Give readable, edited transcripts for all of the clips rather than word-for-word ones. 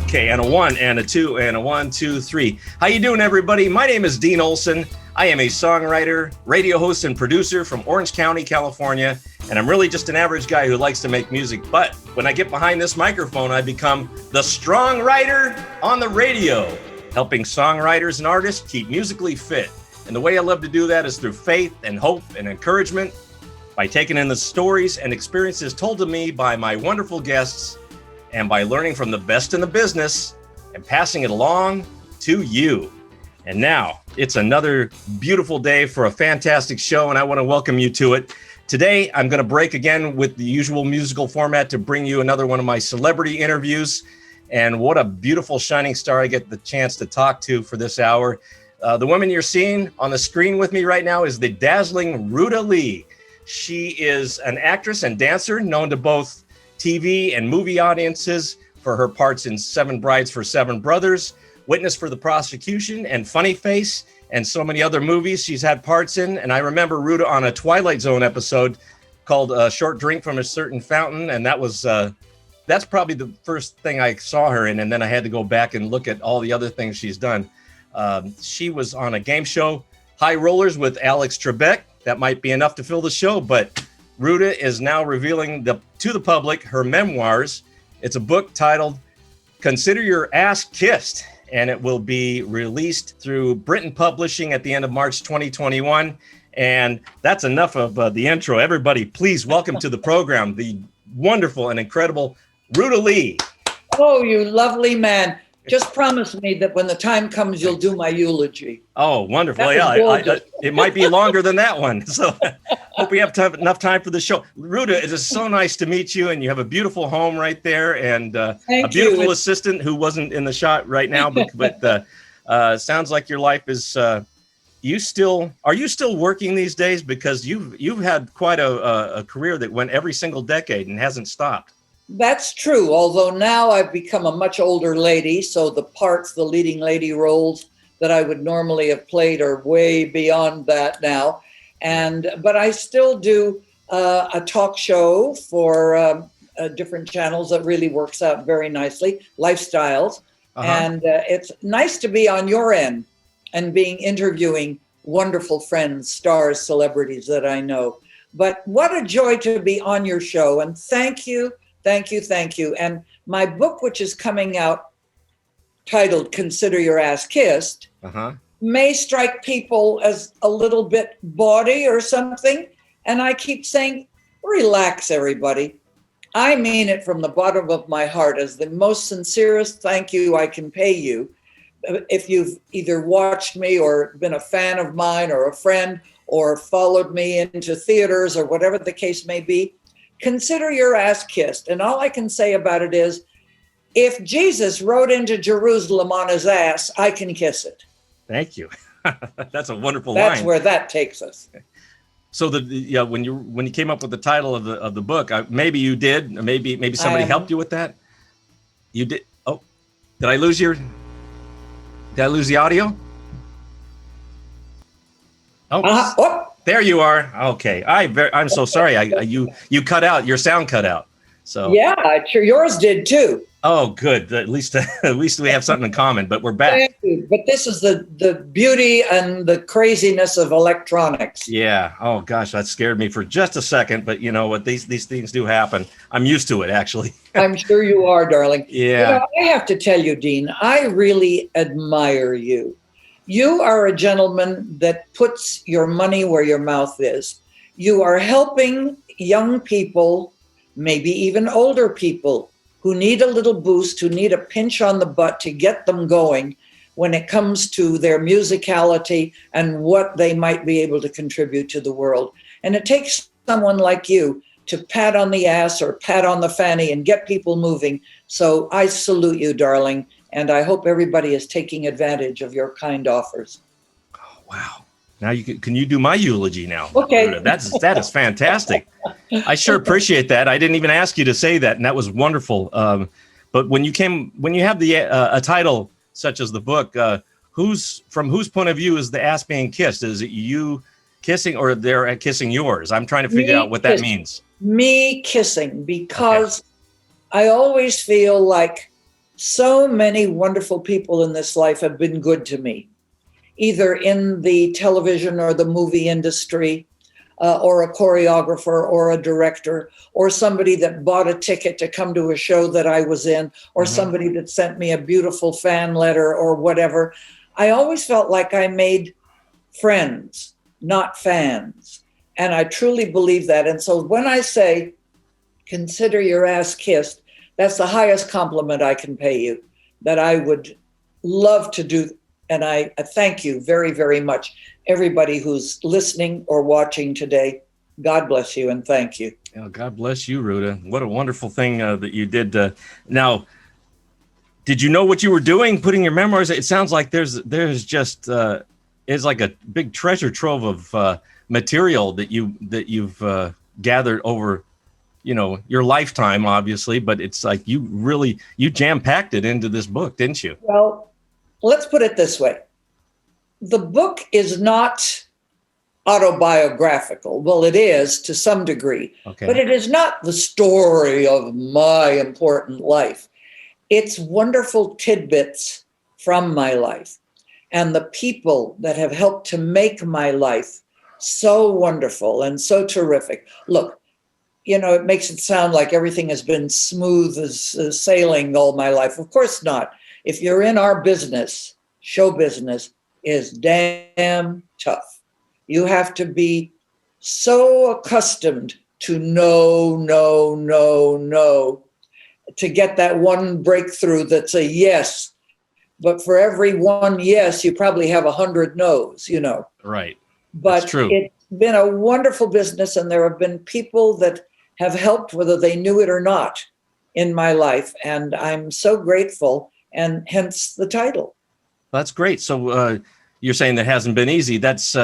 Okay, and a 1 and a 2 and a 1, 2, 3. How you doing, everybody? My name is Dean Olson. I am a songwriter, radio host, and producer from Orange County, California, and I'm really just an average guy who likes to make music. But when I get behind this microphone, I become the strong writer on the radio, helping songwriters and artists keep musically fit. And the way I love to do that is through faith and hope and encouragement, by taking in the stories and experiences told to me by my wonderful guests, and by learning from the best in the business and passing it along to you. And now it's another beautiful day for a fantastic show, and I want to welcome you to it. Today, I'm going to break again with the usual musical format to bring you another one of my celebrity interviews. And what a beautiful shining star I get the chance to talk to for this hour. The woman you're seeing on the screen with me right now is the dazzling Ruta Lee. She is an actress and dancer known to both TV and movie audiences for her parts in Seven Brides for Seven Brothers, Witness for the Prosecution, and Funny Face, and so many other movies she's had parts in. And I remember Ruta on a Twilight Zone episode called A Short Drink from a Certain Fountain, and that was that's probably the first thing I saw her in, and then I had to go back and look at all the other things she's done. She was on a game show, High Rollers, with Alex Trebek. That might be enough to fill the show, but Ruta is now revealing to the public her memoirs. It's a book titled Consider Your Ass Kissed, and it will be released through Britain Publishing at the end of March 2021. And that's enough of the intro. Everybody, please welcome to the program the wonderful and incredible Ruta Lee. Oh, you lovely man. Just promise me that when the time comes, you'll do my eulogy. Oh, wonderful. Yeah, it might be longer than that one. So hope we have enough time for the show. Ruta, it is so nice to meet you, and you have a beautiful home right there, and a beautiful assistant who wasn't in the shot right now, but sounds like your life is, are you still working these days? Because you've had quite a career that went every single decade and hasn't stopped. That's true, although now I've become a much older lady, so the leading lady roles that I would normally have played are way beyond that now. But I still do a talk show for different channels that really works out very nicely, Lifestyles. Uh-huh. And it's nice to be on your end and interviewing wonderful friends, stars, celebrities that I know. But what a joy to be on your show, and thank you. Thank you. And my book, which is coming out titled Consider Your Ass Kissed, may strike people as a little bit bawdy or something. And I keep saying, relax, everybody. I mean it from the bottom of my heart as the most sincerest thank you I can pay you. If you've either watched me or been a fan of mine or a friend or followed me into theaters or whatever the case may be, consider your ass kissed. And all I can say about it is, if Jesus rode into Jerusalem on his ass, I can kiss it. Thank you. That's a wonderful line. That's where that takes us. So when you came up with the title of the book, maybe you did, maybe somebody helped you with that. You did. Oh, did I lose the audio? Oh. There you are. Okay. I'm so sorry. You cut out. Your sound cut out. So yeah, sure. Yours did too. Oh, good. At least we have something in common. But we're back. Thank you. But this is the beauty and the craziness of electronics. Yeah. Oh gosh, that scared me for just a second. But you know what? These things do happen. I'm used to it, actually. I'm sure you are, darling. Yeah. I have to tell you, Dean, I really admire you. You are a gentleman that puts your money where your mouth is. You are helping young people, maybe even older people, who need a little boost, who need a pinch on the butt to get them going when it comes to their musicality and what they might be able to contribute to the world. And it takes someone like you to pat on the ass or pat on the fanny and get people moving. So I salute you, darling. And I hope everybody is taking advantage of your kind offers. Oh, wow. Now can you do my eulogy now? Okay. That is fantastic. I sure appreciate that. I didn't even ask you to say that, and that was wonderful. But when you have a title such as the book, from whose point of view is the ass being kissed? Is it you kissing or they're kissing yours? I'm trying to figure out what that means. Me kissing, because I always feel like So many wonderful people in this life have been good to me, either in the television or the movie industry, or a choreographer or a director, or somebody that bought a ticket to come to a show that I was in, or somebody that sent me a beautiful fan letter or whatever. I always felt like I made friends, not fans. And I truly believe that. And so when I say, consider your ass kissed, that's the highest compliment I can pay you, that I would love to do. And I thank you very, very much. Everybody who's listening or watching today, God bless you and thank you. Oh, God bless you, Ruta. What a wonderful thing that you did. Now, did you know what you were doing, putting your memoirs? It sounds like there's just it's like a big treasure trove of material that you've gathered over, your lifetime, obviously. But it's like you jam-packed it into this book, didn't you? Well, let's put it this way. The book is not autobiographical. Well, it is to some degree, but it is not the story of my important life. It's wonderful tidbits from my life and the people that have helped to make my life so wonderful and so terrific. Look, it makes it sound like everything has been smooth as sailing all my life. Of course not. If you're in our business, show business is damn tough. You have to be so accustomed to no, to get that one breakthrough that's a yes. But for every one yes, you probably have 100 no's, Right. But that's true. It's been a wonderful business, and there have been people that have helped, whether they knew it or not, in my life. And I'm so grateful, and hence the title. That's great. So you're saying that hasn't been easy. That's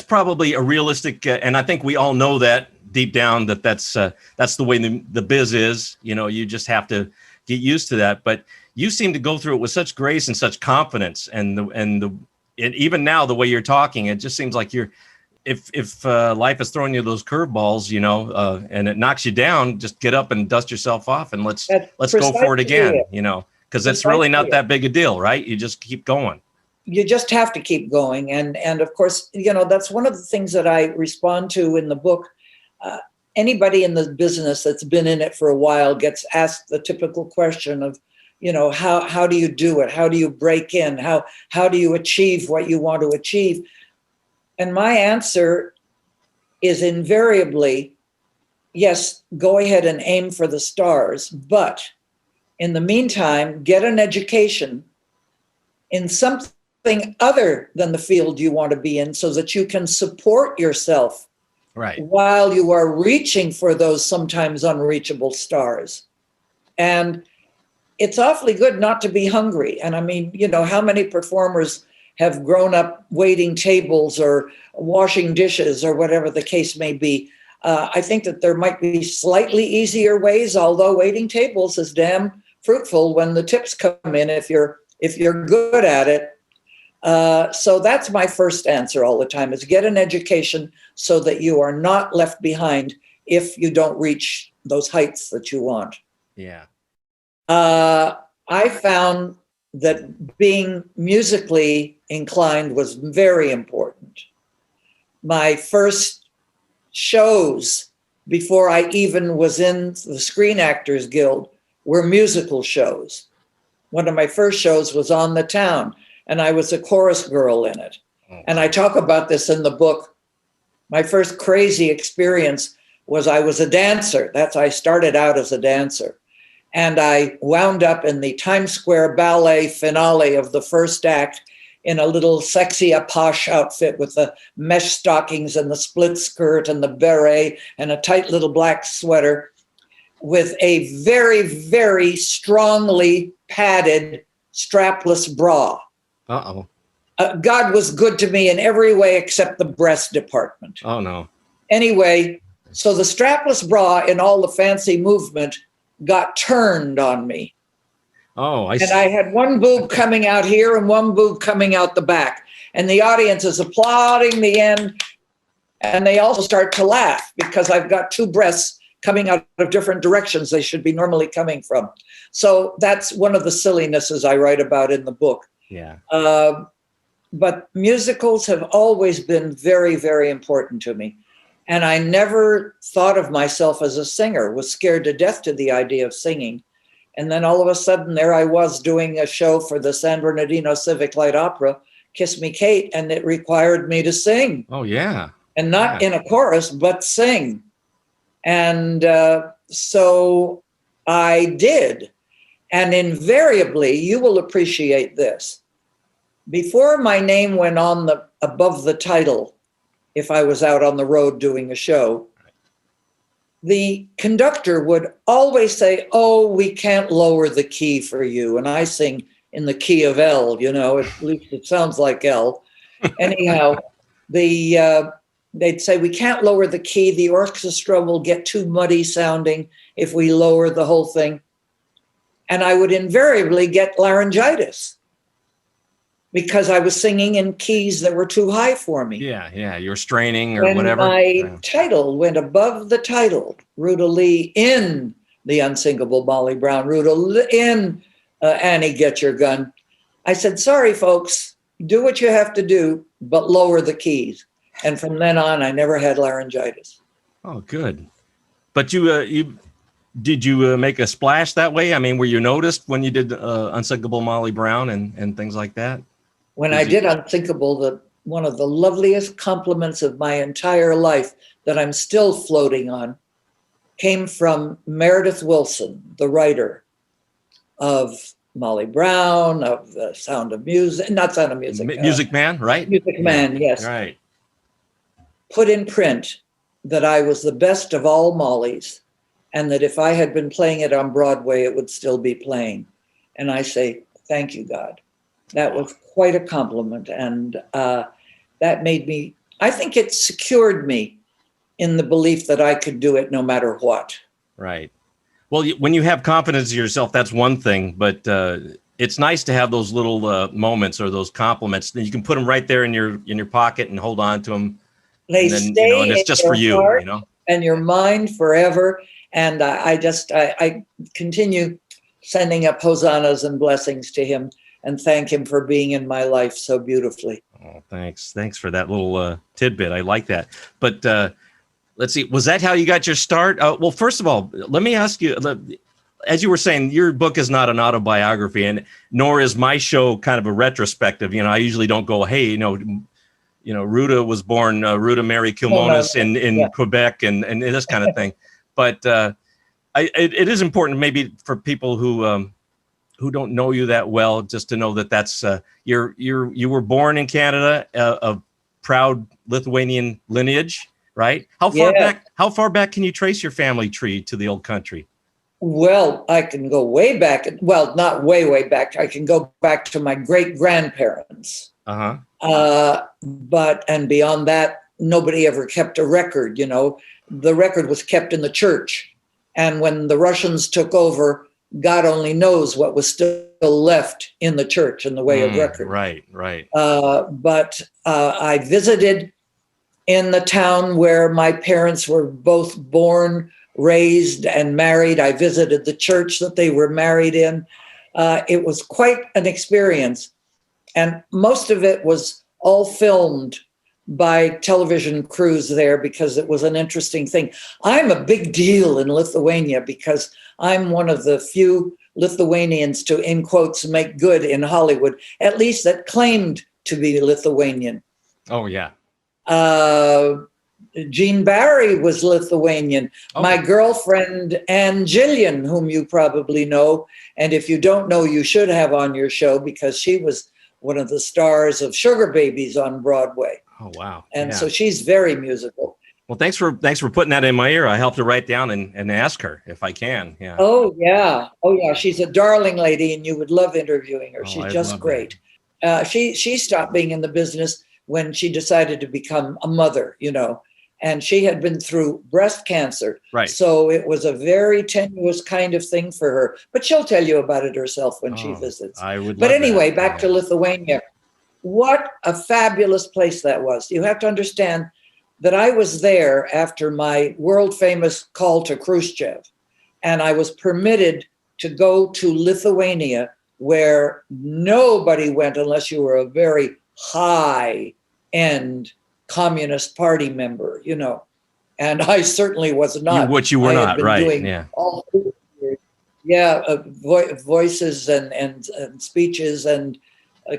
probably a realistic, and I think we all know that deep down that's the way the biz is. You just have to get used to that. But you seem to go through it with such grace and such confidence, and even now the way you're talking, it just seems like you're. If life is throwing you those curveballs, and it knocks you down, just get up and dust yourself off, and let's go for it again. Because it's really not that big a deal, right? You just keep going. You just have to keep going. And of course, that's one of the things that I respond to in the book. Anybody in the business that's been in it for a while gets asked the typical question of, how do you do it? How do you break in? How do you achieve what you want to achieve? And my answer is invariably, yes, go ahead and aim for the stars, but in the meantime, get an education in something other than the field you want to be in, so that you can support yourself while you are reaching for those sometimes unreachable stars. And it's awfully good not to be hungry. And I mean, how many performers have grown up waiting tables or washing dishes or whatever the case may be? I think that there might be slightly easier ways, although waiting tables is damn fruitful when the tips come in if you're good at it. So that's my first answer all the time, is get an education so that you are not left behind if you don't reach those heights that you want. Yeah. I found that being musically inclined was very important. My first shows, before I even was in the Screen Actors Guild, were musical shows. One of my first shows was On the Town, and I was a chorus girl in it. And I talk about this in the book. My first crazy experience was I was a dancer. I started out as a dancer. And I wound up in the Times Square ballet finale of the first act in a little sexy posh outfit with the mesh stockings and the split skirt and the beret and a tight little black sweater, with a very, very strongly padded strapless bra. Uh-oh. God was good to me in every way except the breast department. Oh, no. Anyway, so the strapless bra in all the fancy movement got turned on me. Oh, I see. And I had one boob coming out here and one boob coming out the back. And the audience is applauding the end. And they also start to laugh because I've got two breasts coming out of different directions they should be normally coming from. So that's one of the sillinesses I write about in the book. Yeah. But musicals have always been very, very important to me. And I never thought of myself as a singer, was scared to death to the idea of singing. And then all of a sudden, there I was doing a show for the San Bernardino Civic Light Opera, Kiss Me Kate, and it required me to sing. Oh, yeah. And not in a chorus, but sing. And so I did. And invariably, you will appreciate this. Before my name went on above the title, if I was out on the road doing a show, the conductor would always say, "Oh, we can't lower the key for you." And I sing in the key of L, at least it sounds like L. Anyhow, they'd say, "We can't lower the key. The orchestra will get too muddy sounding if we lower the whole thing." And I would invariably get laryngitis because I was singing in keys that were too high for me. Yeah, you're straining or when whatever. My title went above the title, Ruta Lee in The Unsinkable Molly Brown, Ruta Lee in Annie, Get Your Gun. I said, "Sorry, folks, do what you have to do, but lower the keys." And from then on, I never had laryngitis. Oh, good. But did you make a splash that way? I mean, were you noticed when you did Unsinkable Molly Brown and things like that? When I did Unsinkable, one of the loveliest compliments of my entire life that I'm still floating on came from Meredith Willson, the writer of Molly Brown, of Sound of Music, not Sound of Music. Music Man, right? Music Man, yes. Right. Put in print that I was the best of all Mollys, and that if I had been playing it on Broadway, it would still be playing. And I say, thank you, God. That was quite a compliment. And that made me, I think it secured me in the belief that I could do it no matter what. Right. Well, when you have confidence in yourself, that's one thing, but it's nice to have those little moments or those compliments. Then you can put them right there in your pocket and hold on to them. They stay and it's just for you, and your mind forever. And I continue sending up hosannas and blessings to him and thank him for being in my life so beautifully. Oh, thanks. Thanks for that little tidbit. I like that. But let's see. Was that how you got your start? Well, first of all, let me ask you, as you were saying, your book is not an autobiography, and nor is my show kind of a retrospective. I usually don't go, hey, Ruta was born Ruta Mary Kilmonis in Quebec and this kind of thing. But it is important maybe for people who don't know you that well, just to know that that's you were born in Canada, of proud Lithuanian lineage, right? How far back can you trace your family tree to the old country? Well, I can go way back. Well, not way back. I can go back to my great grandparents. But beyond that, nobody ever kept a record. The record was kept in the church, and when the Russians took over, God only knows what was still left in the church in the way of record. Right. But I visited in the town where my parents were both born, raised, and married. I visited the church that they were married in. It was quite an experience. And most of it was all filmed by television crews there because it was an interesting thing. I'm a big deal in Lithuania because I'm one of the few Lithuanians to, in quotes, make good in Hollywood, at least that claimed to be Lithuanian. Oh, yeah. Jean Barry was Lithuanian. Oh. My girlfriend, Anne Gillian, whom you probably know, and if you don't know, you should have on your show because she was one of the stars of Sugar Babies on Broadway. Oh, wow. And so she's very musical. Well, thanks for putting that in my ear. I helped to write down and ask her if I can. Yeah. Oh, yeah. She's a darling lady, and you would love interviewing her. She's just great. She stopped being in the business when she decided to become a mother, and she had been through breast cancer. Right. So it was a very tenuous kind of thing for her. But she'll tell you about it herself when she visits. I would. But anyway, back to Lithuania. What a fabulous place that was. You have to understand, that I was there after my world famous call to Khrushchev, and I was permitted to go to Lithuania, where nobody went unless you were a very high end Communist Party member, you know. And I certainly was not. Which you were not, right? Doing all voices and speeches and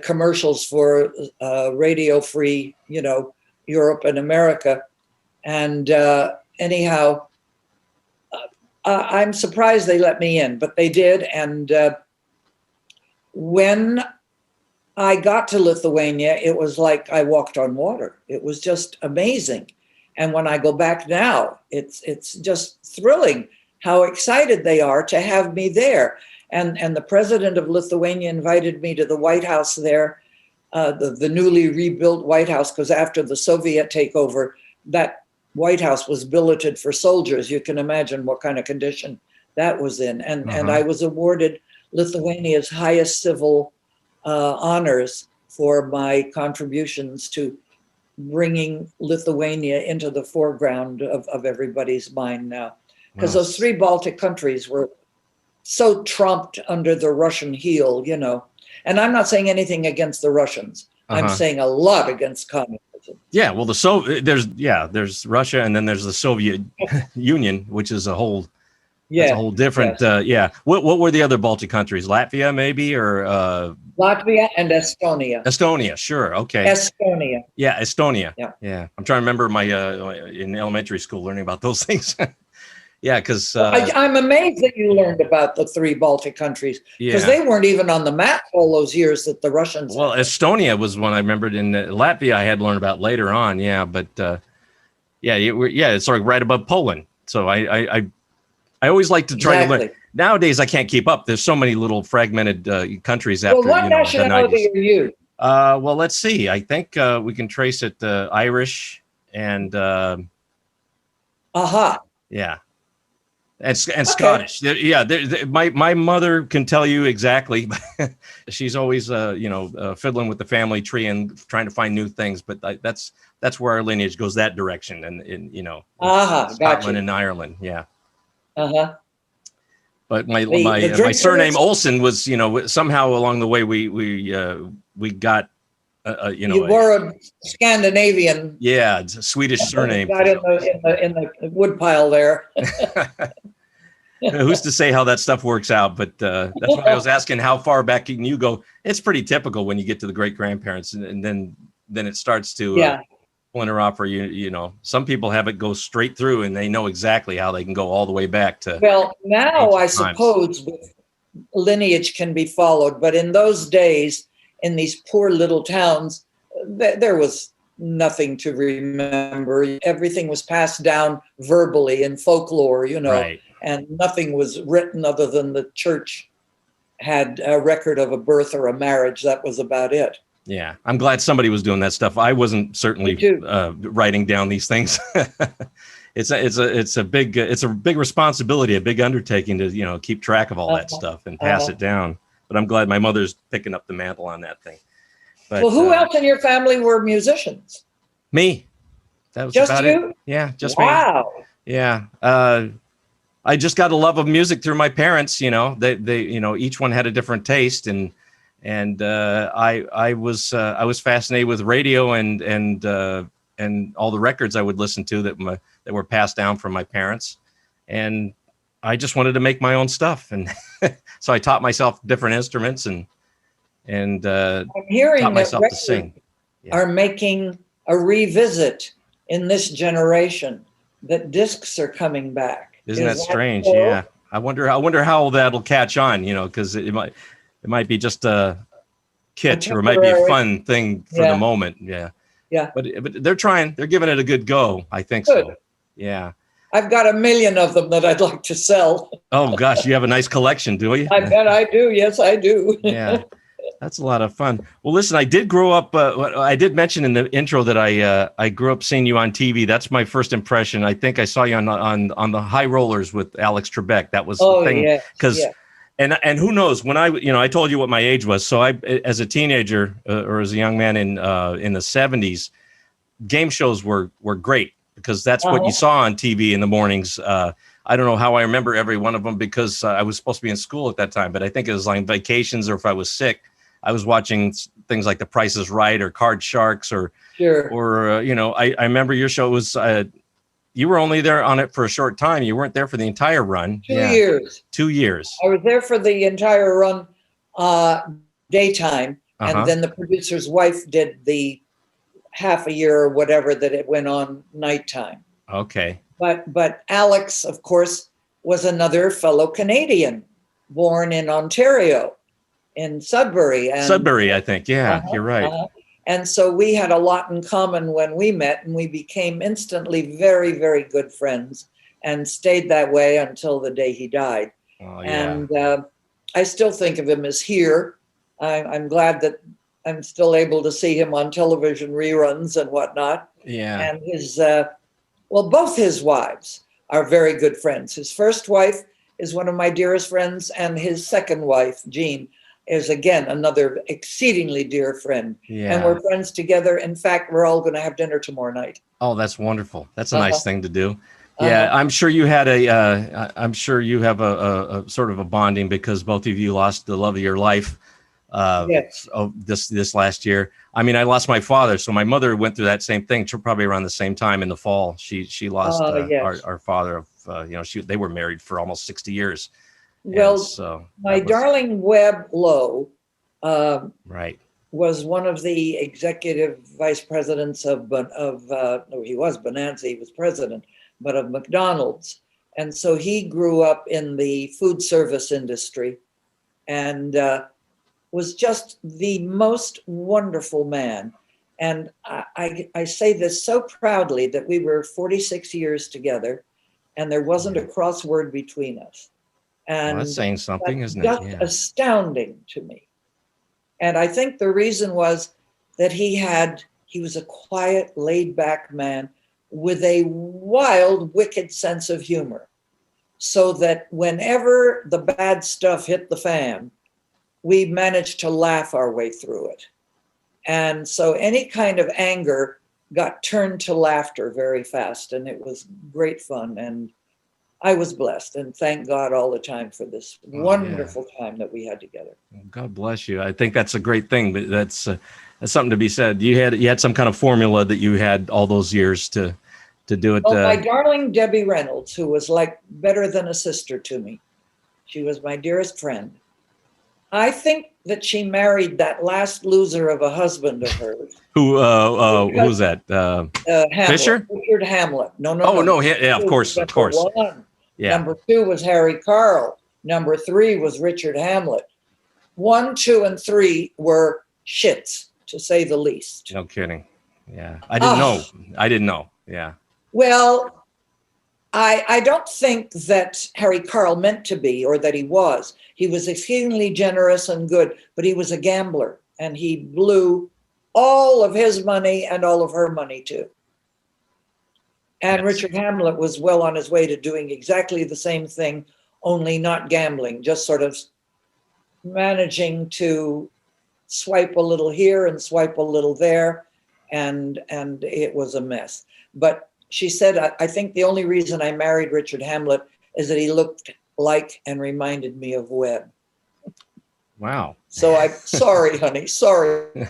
commercials for Radio Free, you know, Europe and America. And anyhow, I'm surprised they let me in, but they did. And when I got to Lithuania, it was like I walked on water. It was just amazing. And when I go back now, it's just thrilling how excited they are to have me there. And the president of Lithuania invited me to the White House there, the newly rebuilt White House, because after the Soviet takeover, that White House was billeted for soldiers. You can imagine what kind of condition that was in. And I was awarded Lithuania's highest civil honors for my contributions to bringing Lithuania into the foreground of everybody's mind now. Because those three Baltic countries were so trumped under the Russian heel, you know. And I'm not saying anything against the Russians. I'm saying a lot against communism. Yeah, well, there's Russia, and then there's the Soviet Union, which is a whole that's a whole different. What were the other Baltic countries? Latvia, maybe, or Latvia and Estonia. Estonia, sure, okay. Estonia. Yeah, Estonia. Yeah. I'm trying to remember my in elementary school learning about those things. Yeah, because I'm amazed that you learned about the three Baltic countries, because they weren't even on the map all those years that the Russians. Well, Estonia was one I remembered. In Latvia, I had learned about later on. Yeah, but it's sort of right above Poland. So I always like to try to learn. Nowadays, I can't keep up. There's so many little fragmented countries after. Well, what nationality are you? Well, let's see. I think we can trace it Irish and. Yeah. And Scottish. Yeah, my mother can tell you exactly. She's always fiddling with the family tree and trying to find new things. But that's where our lineage goes that direction, and Scotland and Ireland. Yeah. But my surname Olson was somehow along the way we got. You were a Scandinavian. Yeah, it's a Swedish surname. Got in the woodpile there. Who's to say how that stuff works out? But that's why I was asking how far back can you go. It's pretty typical when you get to the great grandparents, and then it starts to splinter off. Or some people have it go straight through, and they know exactly how they can go all the way back to. Well, now I suppose lineage can be followed, but in those days, in these poor little towns, there was nothing to remember. Everything was passed down verbally in folklore, right. And nothing was written other than the church had a record of a birth or a marriage. That was about it. Yeah, I'm glad somebody was doing that stuff. I wasn't certainly writing down these things. It's a big responsibility, a big undertaking to keep track of all that stuff and pass it down. But I'm glad my mother's picking up the mantle on that thing. But, well, who else in your family were musicians? Me. That was just about you? It. Yeah, just me. Wow. Yeah. I just got a love of music through my parents. They each one had a different taste, and I was fascinated with radio and all the records I would listen to that were passed down from my parents, and I just wanted to make my own stuff, and so I taught myself different instruments and I'm hearing taught myself to sing. Are making a revisit in this generation, that discs are coming back. Isn't that strange? So? Yeah, I wonder how that'll catch on. Because it might be just a kitsch, or it might be a fun thing for the moment. Yeah. But they're trying. They're giving it a good go. I think so. Yeah. I've got 1 million of them that I'd like to sell. Oh gosh, you have a nice collection, do you? I bet I do. Yes, I do. Yeah, that's a lot of fun. Well, listen, I did grow up. I did mention in the intro that I grew up seeing you on TV. That's my first impression. I think I saw you on the High Rollers with Alex Trebek. That was the thing. Because and who knows, when I told you what my age was. So I, as a teenager or as a young man in the 70s, game shows were great. because that's what you saw on TV in the mornings. I don't know how I remember every one of them because I was supposed to be in school at that time, but I think it was like vacations, or if I was sick, I was watching things like The Price is Right or Card Sharks or I remember your show was, you were only there on it for a short time. You weren't there for the entire run. 2 years. 2 years. I was there for the entire run, daytime. And then the producer's wife did the half a year or whatever that it went on nighttime. Okay. But Alex, of course, was another fellow Canadian, born in Ontario, in Sudbury. Sudbury, I think. Yeah, you're right. And so we had a lot in common when we met, and we became instantly very, very good friends and stayed that way until the day he died. Oh, yeah. And I still think of him as here. I'm glad that I'm still able to see him on television reruns and whatnot. Yeah. And his, both his wives are very good friends. His first wife is one of my dearest friends, and his second wife, Jean, is again another exceedingly dear friend. Yeah. And we're friends together. In fact, we're all going to have dinner tomorrow night. Oh, that's wonderful. That's a nice thing to do. Yeah, I'm sure you had I'm sure you have a sort of a bonding because both of you lost the love of your life. Yes. This last year. I mean, I lost my father, so my mother went through that same thing probably around the same time in the fall. She lost our father. They were married for almost 60 years. Well, my darling Webb Lowe, right, was one of the executive vice presidents of he was Bonanza, he was president, but of McDonald's, and so he grew up in the food service industry, and was just the most wonderful man. And I say this so proudly that we were 46 years together and there wasn't a crossword between us. And that's saying something, isn't it? Just astounding to me. And I think the reason was that he was a quiet, laid back man with a wild, wicked sense of humor. So that whenever the bad stuff hit the fan, we managed to laugh our way through it. And so any kind of anger got turned to laughter very fast, and it was great fun. And I was blessed, and thank God all the time for this wonderful time that we had together. God bless you. I think that's a great thing, but that's something to be said. You had some kind of formula that you had all those years to do it. Well, my darling Debbie Reynolds, who was like better than a sister to me. She was my dearest friend. I think that she married that last loser of a husband of hers. Who was that? Fisher? Richard Hamlet. No. Yeah, of course. One. Yeah. Number 2 was Harry Carl. Number 3 was Richard Hamlet. 1, 2, and 3 were shits, to say the least. No kidding. Yeah. I didn't know. Yeah. Well, I don't think that Harry Carl meant to be, or that he was. He was exceedingly generous and good, but he was a gambler, and he blew all of his money and all of her money too. And yes. Richard Hamlet was well on his way to doing exactly the same thing, only not gambling, just sort of managing to swipe a little here and swipe a little there, and it was a mess. But she said, I think the only reason I married Richard Hamlet is that he looked like and reminded me of Webb. Wow. So I'm sorry, honey, sorry.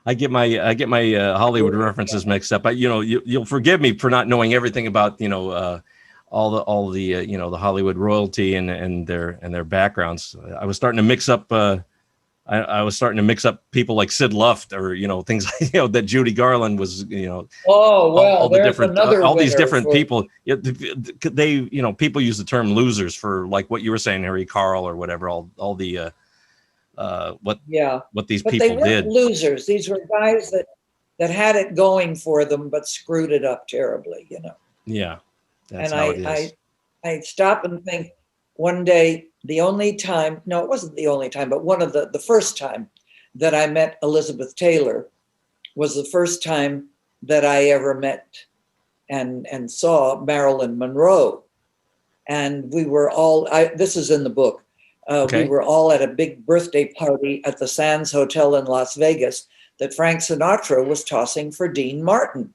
I get my Hollywood references mixed up. You'll forgive me for not knowing everything about all the the Hollywood royalty and their backgrounds. I was starting to mix up. I was starting to mix up people like Sid Luft or things that Judy Garland was Oh well, all the different all these different people. They people use the term losers for like what you were saying, Harry Carl or whatever. All the what these but people they weren't did. Losers. These were guys that had it going for them, but screwed it up terribly. Yeah, that's and how it is. I stop and think one day. The only time, no, it wasn't the only time, but one of the first time that I met Elizabeth Taylor was the first time that I ever met and saw Marilyn Monroe. And we were all, this is in the book, Okay. We were all at a big birthday party at the Sands Hotel in Las Vegas that Frank Sinatra was tossing for Dean Martin.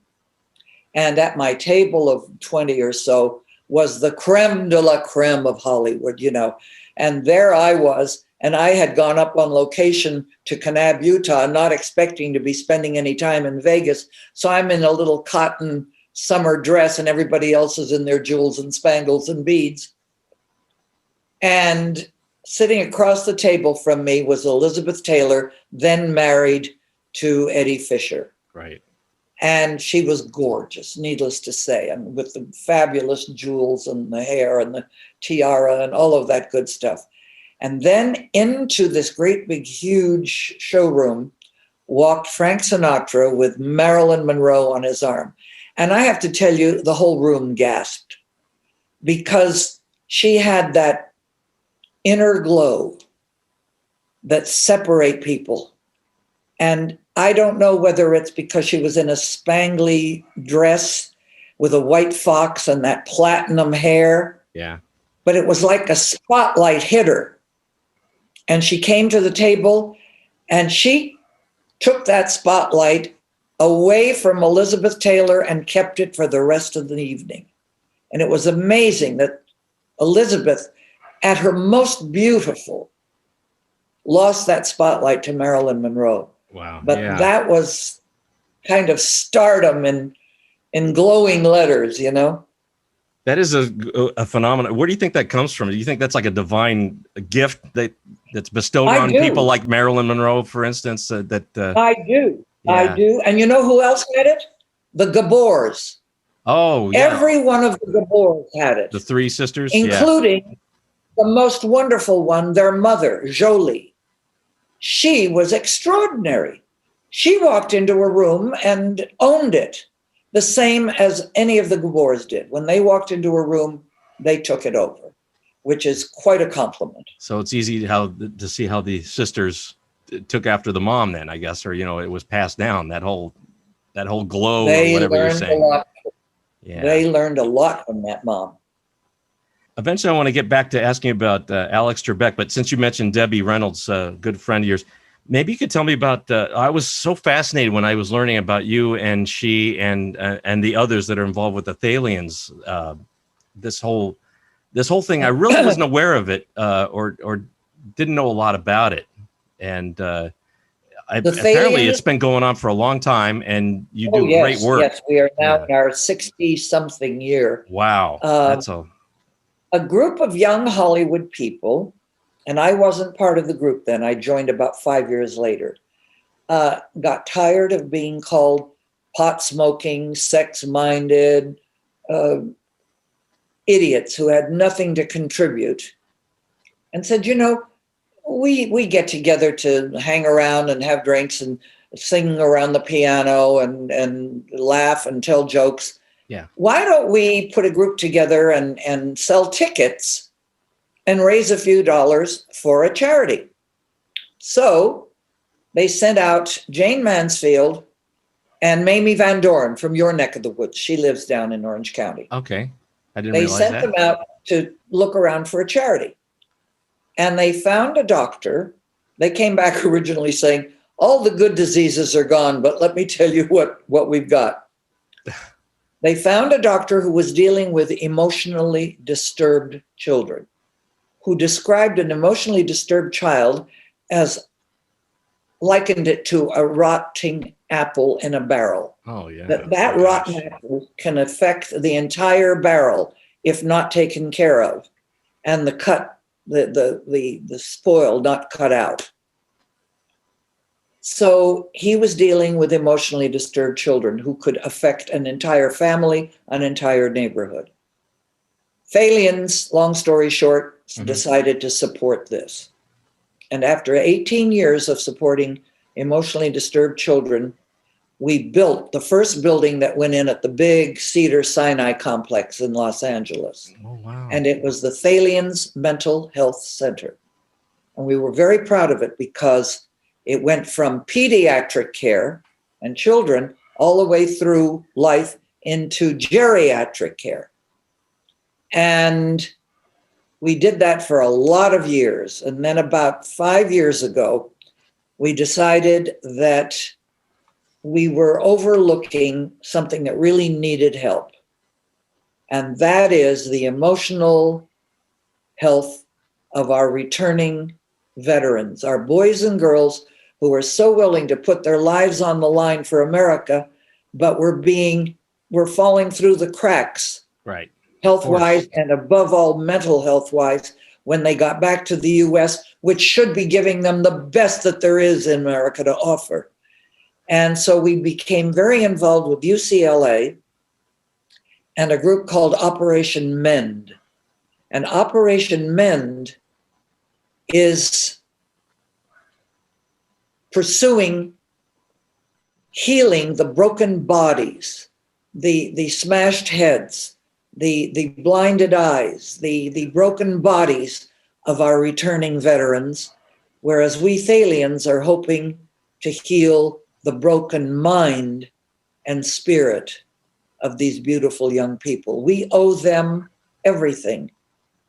And at my table of 20 or so was the creme de la creme of Hollywood, you know. And there I was, and I had gone up on location to Kanab, Utah, not expecting to be spending any time in Vegas. So I'm in a little cotton summer dress, and everybody else is in their jewels and spangles and beads. And sitting across the table from me was Elizabeth Taylor, then married to Eddie Fisher. Right. And she was gorgeous, needless to say, and with the fabulous jewels and the hair and the tiara and all of that good stuff. And then into this great big huge showroom walked Frank Sinatra with Marilyn Monroe on his arm. And I have to tell you, the whole room gasped because she had that inner glow that separate people. And I don't know whether it's because she was in a spangly dress with a white fox and that platinum hair. Yeah. But it was like a spotlight hit her. And she came to the table and she took that spotlight away from Elizabeth Taylor and kept it for the rest of the evening. And it was amazing that Elizabeth, at her most beautiful, lost that spotlight to Marilyn Monroe. Wow. But yeah. that was kind of stardom in glowing letters, you know? That is a phenomenon. Where do you think that comes from? Do you think that's like a divine gift that's bestowed on people like Marilyn Monroe, for instance? I do. Yeah. I do. And you know who else had it? The Gabors. Oh, yeah. Every one of the Gabors had it. The three sisters? Including the most wonderful one, their mother, Jolie. She was extraordinary. She walked into a room and owned it, the same as any of the Gabors did. When they walked into a room, they took it over, which is quite a compliment. So it's easy to see how the sisters took after the mom then, I guess, or, you know, it was passed down, that whole glow or whatever you're saying. Yeah. They learned a lot from that mom. Eventually, I want to get back to asking about Alex Trebek, but since you mentioned Debbie Reynolds, a good friend of yours, maybe you could tell me about, I was so fascinated when I was learning about you and she and the others that are involved with the Thalians. This whole thing, I really wasn't aware of it or didn't know a lot about it. And apparently it's been going on for a long time and you do great work. Yes, we are now in our 60-something year. Wow. That's a group of young Hollywood people, and I wasn't part of the group then, I joined about 5 years later, got tired of being called pot-smoking, sex-minded idiots who had nothing to contribute, and said, you know, we get together to hang around and have drinks and sing around the piano and laugh and tell jokes. Yeah. Why don't we put a group together and sell tickets and raise a few dollars for a charity? So they sent out Jane Mansfield and Mamie Van Doren from your neck of the woods. She lives down in Orange County. Okay. I didn't realize that. They sent them out to look around for a charity. And they found a doctor. They came back originally saying, all the good diseases are gone, but let me tell you what we've got. They found a doctor who was dealing with emotionally disturbed children, who described an emotionally disturbed child as likened it to a rotting apple in a barrel. Oh, yeah. That rotten apple can affect the entire barrel if not taken care of, and the spoil not cut out. So he was dealing with emotionally disturbed children who could affect an entire family, an entire neighborhood. Thalians, long story short, decided to support this. And after 18 years of supporting emotionally disturbed children, we built the first building that went in at the big Cedar-Sinai complex in Los Angeles. Oh, wow. And it was the Thalians Mental Health Center. And we were very proud of it because it went from pediatric care and children all the way through life into geriatric care. And we did that for a lot of years. And then about 5 years ago, we decided that we were overlooking something that really needed help. And that is the emotional health of our returning veterans, our boys and girls who are so willing to put their lives on the line for America, but we're falling through the cracks. Right. Health-wise, and above all, mental health-wise, when they got back to the U.S., which should be giving them the best that there is in America to offer. And so we became very involved with UCLA and a group called Operation Mend. And Operation Mend is pursuing healing the broken bodies, the smashed heads, the blinded eyes, the broken bodies of our returning veterans, whereas we Thalians are hoping to heal the broken mind and spirit of these beautiful young people. We owe them everything,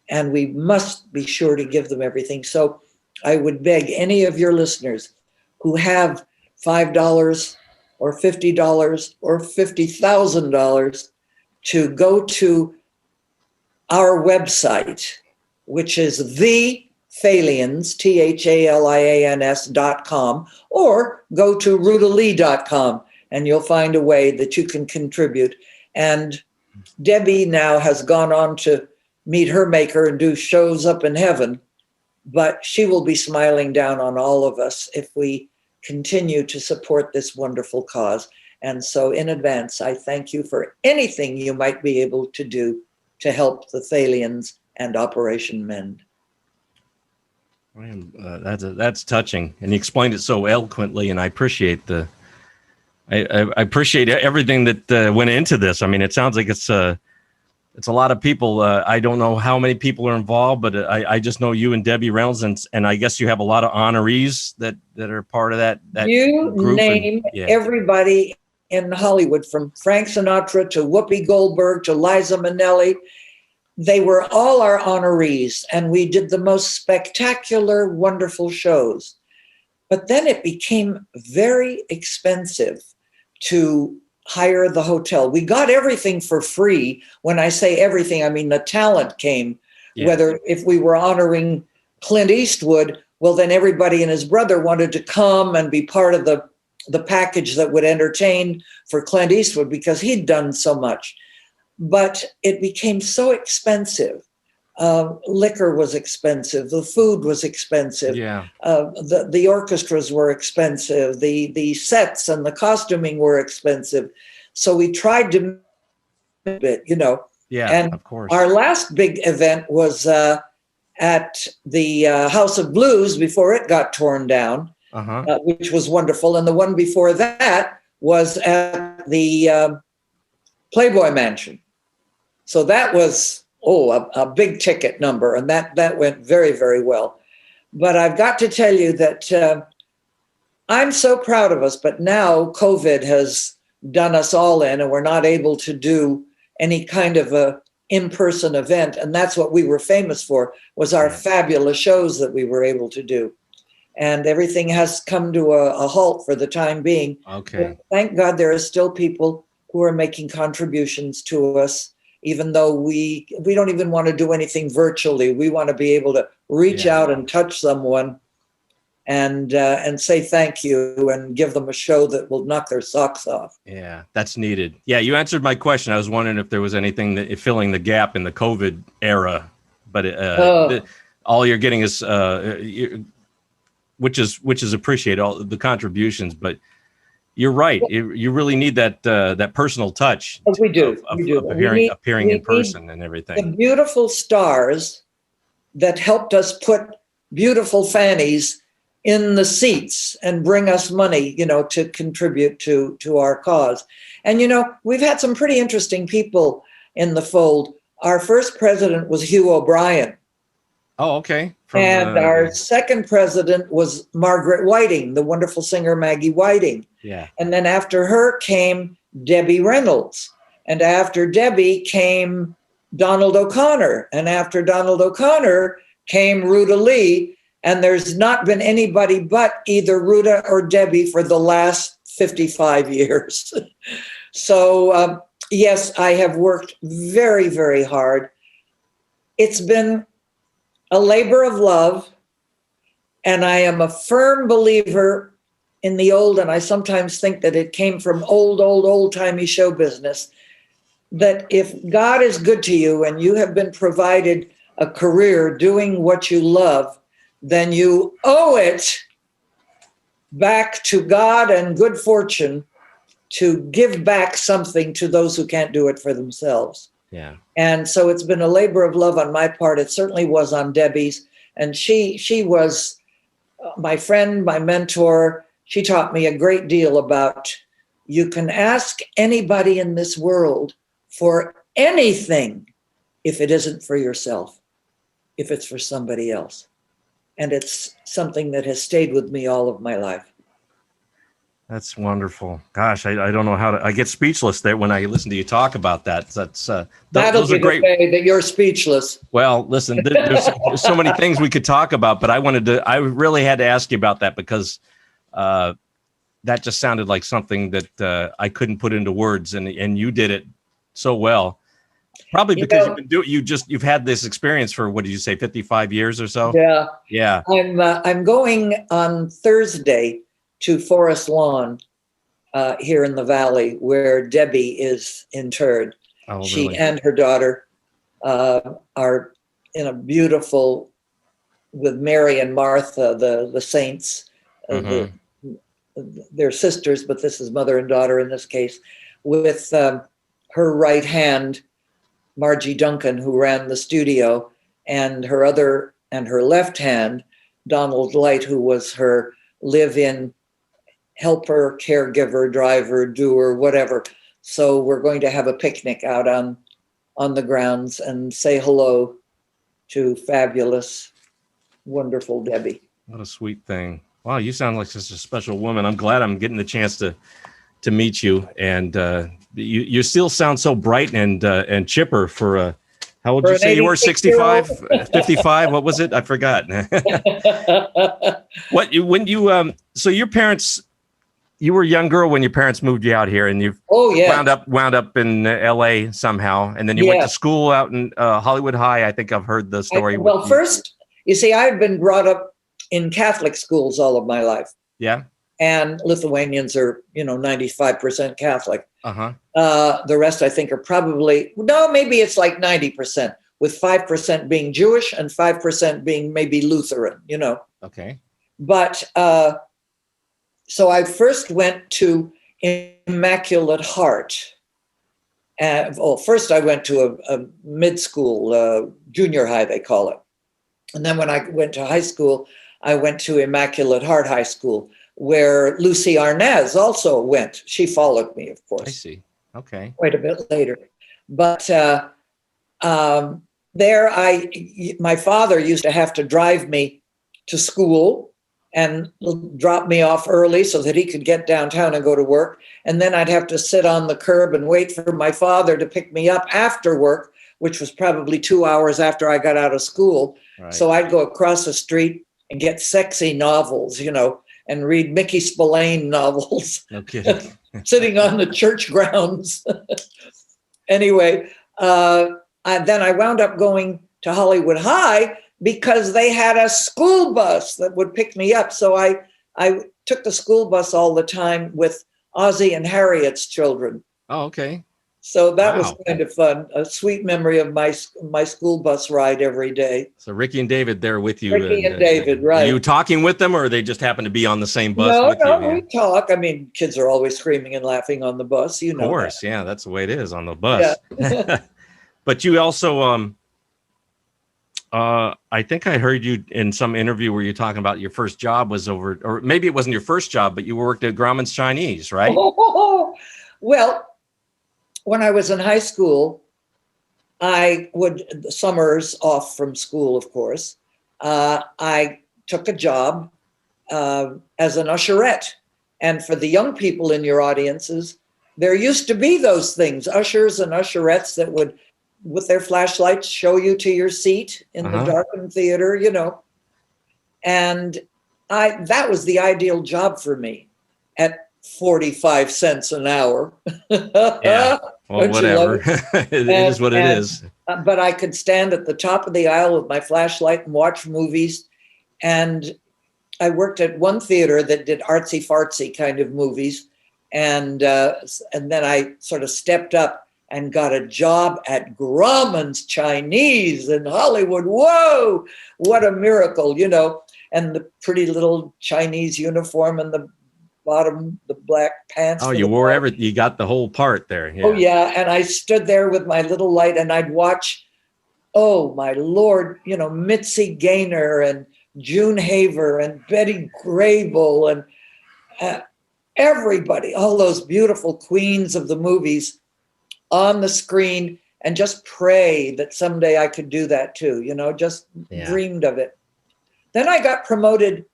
and we must be sure to give them everything. So I would beg any of your listeners who have $5 or $50 or $50,000 to go to our website, which is the Thalians, THALIANS.com, or go to rutalee.com, and you'll find a way that you can contribute. And Debbie now has gone on to meet her maker and do shows up in heaven, but she will be smiling down on all of us if we continue to support this wonderful cause. And so in advance, I thank you for anything you might be able to do to help the Thalians and Operation Mend. That's touching, and you explained it so eloquently, and I appreciate I appreciate everything that went into this. I mean, it sounds like it's a lot of people. I don't know how many people are involved, but I just know you and Debbie Reynolds, and I guess you have a lot of honorees that are part of that you group. Name everybody in Hollywood, from Frank Sinatra to Whoopi Goldberg to Liza Minnelli. They were all our honorees, and we did the most spectacular, wonderful shows. But then it became very expensive to hire the hotel. We got everything for free. When I say everything, I mean the talent came. Yeah. Whether if we were honoring Clint Eastwood, well, then everybody and his brother wanted to come and be part of the package that would entertain for Clint Eastwood because he'd done so much. But it became so expensive. Liquor was expensive. The food was expensive. Yeah. The orchestras were expensive. The sets and the costuming were expensive. So we tried to make it, Yeah, and of course. Our last big event was at the House of Blues before it got torn down, which was wonderful. And the one before that was at the Playboy Mansion. So that was, a big ticket number, and that went very, very well. But I've got to tell you that I'm so proud of us, but now COVID has done us all in, and we're not able to do any kind of a in-person event. And that's what we were famous for, was our fabulous shows that we were able to do. And everything has come to a halt for the time being. Okay. But thank God there are still people who are making contributions to us, even though we don't even want to do anything virtually. We want to be able to reach out and touch someone and say thank you and give them a show that will knock their socks off. Yeah, that's needed. Yeah, you answered my question. I was wondering if there was anything filling the gap in the COVID era, but all you're getting is, which is appreciated, all the contributions, but you're right. You really need that personal touch. We do. Appearing in person and everything. The beautiful stars that helped us put beautiful fannies in the seats and bring us money, to contribute to our cause. And, we've had some pretty interesting people in the fold. Our first president was Hugh O'Brien. Oh, okay. Our second president was Margaret Whiting, the wonderful singer Maggie Whiting. Yeah. And then after her came Debbie Reynolds. And after Debbie came Donald O'Connor. And after Donald O'Connor came Ruta Lee. And there's not been anybody but either Ruta or Debbie for the last 55 years. So, yes, I have worked very, very hard. It's been a labor of love, and I am a firm believer in the old, and I sometimes think that it came from old-timey show business, that if God is good to you and you have been provided a career doing what you love, then you owe it back to God and good fortune to give back something to those who can't do it for themselves. Yeah. And so it's been a labor of love on my part. It certainly was on Debbie's. And she was my friend, my mentor. She taught me a great deal about, you can ask anybody in this world for anything if it isn't for yourself, if it's for somebody else. And it's something that has stayed with me all of my life. That's wonderful. Gosh, I don't know how to, I get speechless there when I listen to you talk about that. That's those are great. Say that you're speechless. Well, listen, there's so many things we could talk about, but I really had to ask you about that because that just sounded like something that I couldn't put into words, and you did it so well. Probably because you've had this experience for, what did you say, 55 years or so? Yeah. Yeah. I'm going on Thursday to Forest Lawn here in the valley where Debbie is interred. Oh, really? She and her daughter are in a beautiful, with Mary and Martha, the saints. They're sisters, but this is mother and daughter in this case, with her right hand, Margie Duncan, who ran the studio, and her left hand, Donald Light, who was her live-in helper, caregiver, driver, doer, whatever. So we're going to have a picnic out on the grounds and say hello to fabulous, wonderful Debbie. What a sweet thing. Wow, you sound like such a special woman. I'm glad I'm getting the chance to meet you. And you still sound so bright and chipper for how old did you say you were? 65, 55? What was it? I forgot. So your parents, you were a young girl when your parents moved you out here, and you wound up in LA somehow, and then you went to school out in Hollywood High. I think I've heard the story. First, you see, I've been brought up in Catholic schools all of my life. Yeah. And Lithuanians are, 95% Catholic. The rest, I think, are probably, maybe it's like 90%, with 5% being Jewish and 5% being maybe Lutheran, Okay. But so I first went to Immaculate Heart. First I went to a mid-school, junior high, they call it. And then when I went to high school, I went to Immaculate Heart High School, where Lucy Arness also went. She followed me, of course. I see. Okay. Quite a bit later. But there my father used to have to drive me to school and drop me off early so that he could get downtown and go to work. And then I'd have to sit on the curb and wait for my father to pick me up after work, which was probably 2 hours after I got out of school. Right. So I'd go across the street and get sexy novels, and read Mickey Spillane novels. No kidding. Sitting on the church grounds. Anyway, then I wound up going to Hollywood High because they had a school bus that would pick me up. So I took the school bus all the time with Ozzie and Harriet's children. Oh, okay. So that was kind of fun. A sweet memory of my school bus ride every day. So Ricky and David there with you. Ricky and David, right. Are you talking with them, or they just happen to be on the same bus with you? No, we talk. I mean, kids are always screaming and laughing on the bus, Of course, yeah, that's the way it is on the bus. Yeah. But you also, I think I heard you in some interview where you're talking about your first job was over, or maybe it wasn't your first job, but you worked at Grauman's Chinese, right? Well, when I was in high school, summers off from school, of course, I took a job as an usherette. And for the young people in your audiences, there used to be those things, ushers and usherettes that would, with their flashlights, show you to your seat in the darkened theater, And that was the ideal job for me. At 45 cents an hour. Yeah. Well, whatever. It is what it is. But I could stand at the top of the aisle with my flashlight and watch movies. And I worked at one theater that did artsy fartsy kind of movies. And then I sort of stepped up and got a job at Grauman's Chinese in Hollywood. Whoa, what a miracle, you know. And the pretty little Chinese uniform and the bottom, the black pants. Oh, you wore everything. You got the whole part there. Yeah. Oh, yeah. And I stood there with my little light and I'd watch, oh, my Lord, you know, Mitzi Gaynor and June Haver and Betty Grable and everybody, all those beautiful queens of the movies on the screen, and just pray that someday I could do that too, you know, just dreamed of it. Then I got promoted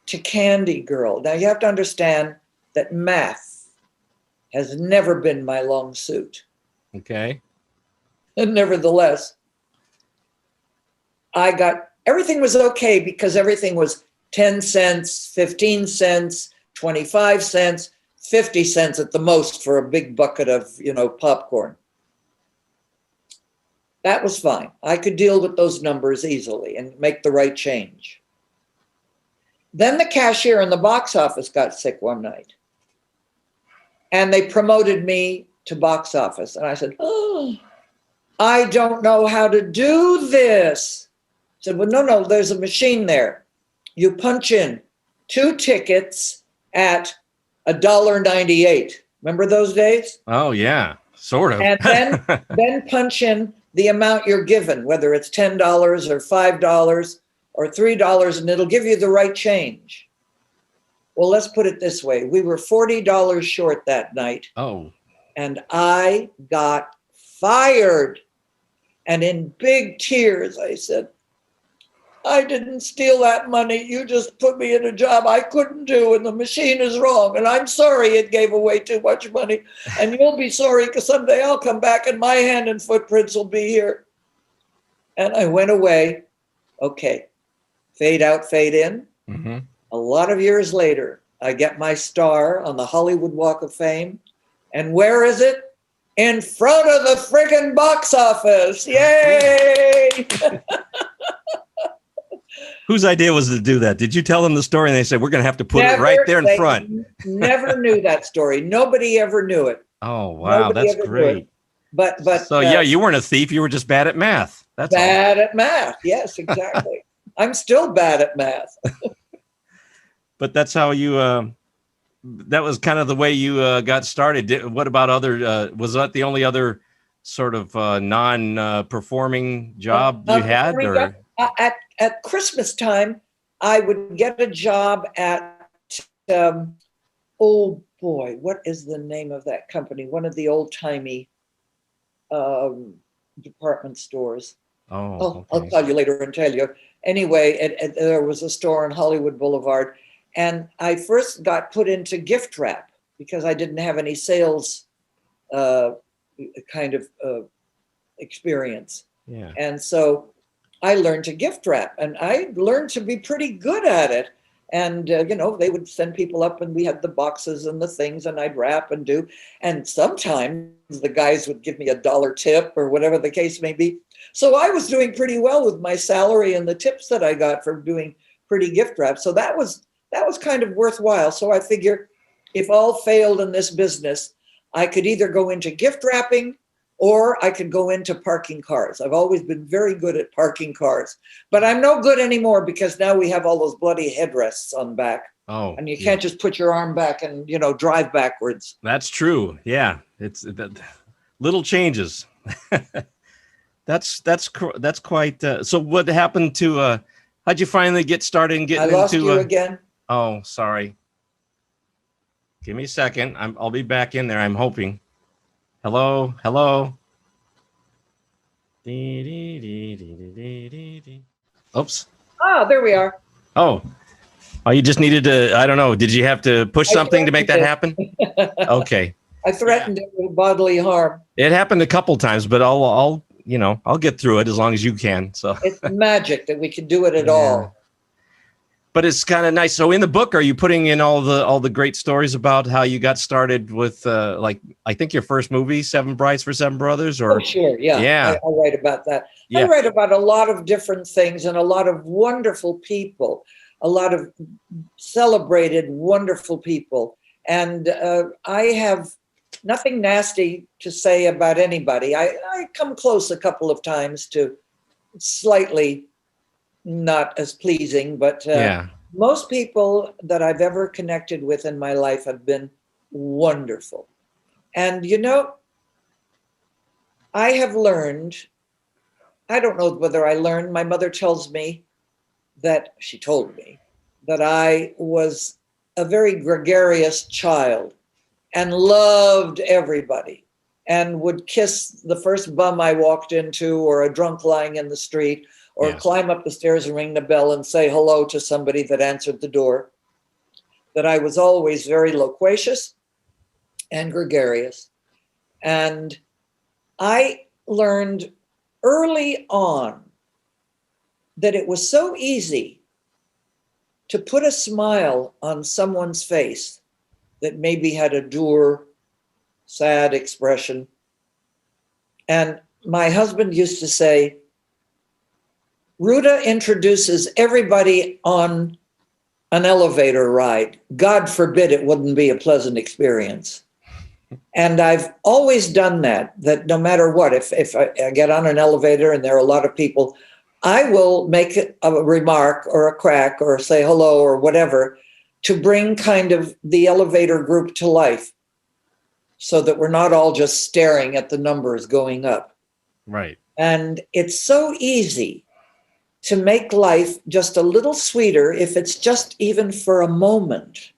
to Candy Girl. Now you have to understand that math has never been my long suit. Okay. And nevertheless, everything was okay because everything was 10 cents, 15 cents, 25 cents, 50 cents at the most for a big bucket of, you know, popcorn. That was fine. I could deal with those numbers easily and make the right change. Then the cashier in the box office got sick one night. And they promoted me to box office. And I said, oh, I don't know how to do this. I said, well, no, there's a machine there. You punch in 2 tickets at $1.98. Remember those days? Oh, yeah, sort of. And then punch in the amount you're given, whether it's $10 or $5 or $3, and it'll give you the right change. Well, let's put it this way. We were $40 short that night. Oh. And I got fired. And in big tears, I said, I didn't steal that money. You just put me in a job I couldn't do, and the machine is wrong. And I'm sorry it gave away too much money. And you'll be sorry because someday I'll come back and my hand and footprints will be here. And I went away. Okay. Fade out, fade in. Mm-hmm. A lot of years later, I get my star on the Hollywood Walk of Fame. And where is it? In front of the friggin' box office. Yay! Whose idea was to do that? Did you tell them the story and they said, we're going to have to put it right there in front? Never knew that story. Nobody ever knew it. Oh, wow. That's great. But so, yeah, you weren't a thief. You were just bad at math. That's bad at math. Yes, exactly. I'm still bad at math. But that's how you, that was kind of the way you got started. What about other, was that the only other sort of non-performing job you had? Or? At Christmas time, I would get a job at, oh boy, what is the name of that company? One of the old-timey department stores. Oh, okay. I'll call you later and tell you. Anyway, there was a store on Hollywood Boulevard, and I first got put into gift wrap because I didn't have any sales kind of experience. Yeah. And so I learned to gift wrap, and I learned to be pretty good at it. And, they would send people up and we had the boxes and the things and I'd wrap and do. And sometimes the guys would give me $1 tip or whatever the case may be. So I was doing pretty well with my salary and the tips that I got for doing pretty gift wrap. So that was kind of worthwhile. So I figure if all failed in this business, I could either go into gift wrapping or I could go into parking cars. I've always been very good at parking cars, but I'm no good anymore because now we have all those bloody headrests on the back. Oh, and you can't just put your arm back and, drive backwards. That's true. Yeah. It's little changes. That's quite, so what happened to, how'd you finally get started and get into? I lost you again. Oh, sorry. Give me a second. I'll be back in there. I'm hoping. Hello. Oops. Oh, there we are. Oh, you just needed to, I don't know. Did you have to push something to make that happen? Okay. I threatened it with bodily harm. It happened a couple times, but I'll get through it as long as you can. So it's magic that we can do it at all. but it's kind of nice. So in the book, are you putting in all the great stories about how you got started with like, I think your first movie, Seven Brides for Seven Brothers, or? Oh, sure. Yeah. Yeah. I write about that. Yeah. I write about a lot of different things and a lot of wonderful people, a lot of celebrated, wonderful people. And I have nothing nasty to say about anybody. I come close a couple of times to slightly not as pleasing, but most people that I've ever connected with in my life have been wonderful. And, you know, I have learned, I don't know whether I learned, my mother tells me that, she told me, that I was a very gregarious child and loved everybody and would kiss the first bum I walked into or a drunk lying in the street, or climb up the stairs and ring the bell and say hello to somebody that answered the door. That I was always very loquacious and gregarious. And I learned early on that it was so easy to put a smile on someone's face that maybe had a dour, sad expression. And my husband used to say, Ruta introduces everybody on an elevator ride. God forbid it wouldn't be a pleasant experience. And I've always done that no matter what, if I get on an elevator and there are a lot of people, I will make a remark or a crack or say hello or whatever to bring kind of the elevator group to life so that we're not all just staring at the numbers going up. Right. And it's so easy to make life just a little sweeter if it's just even for a moment,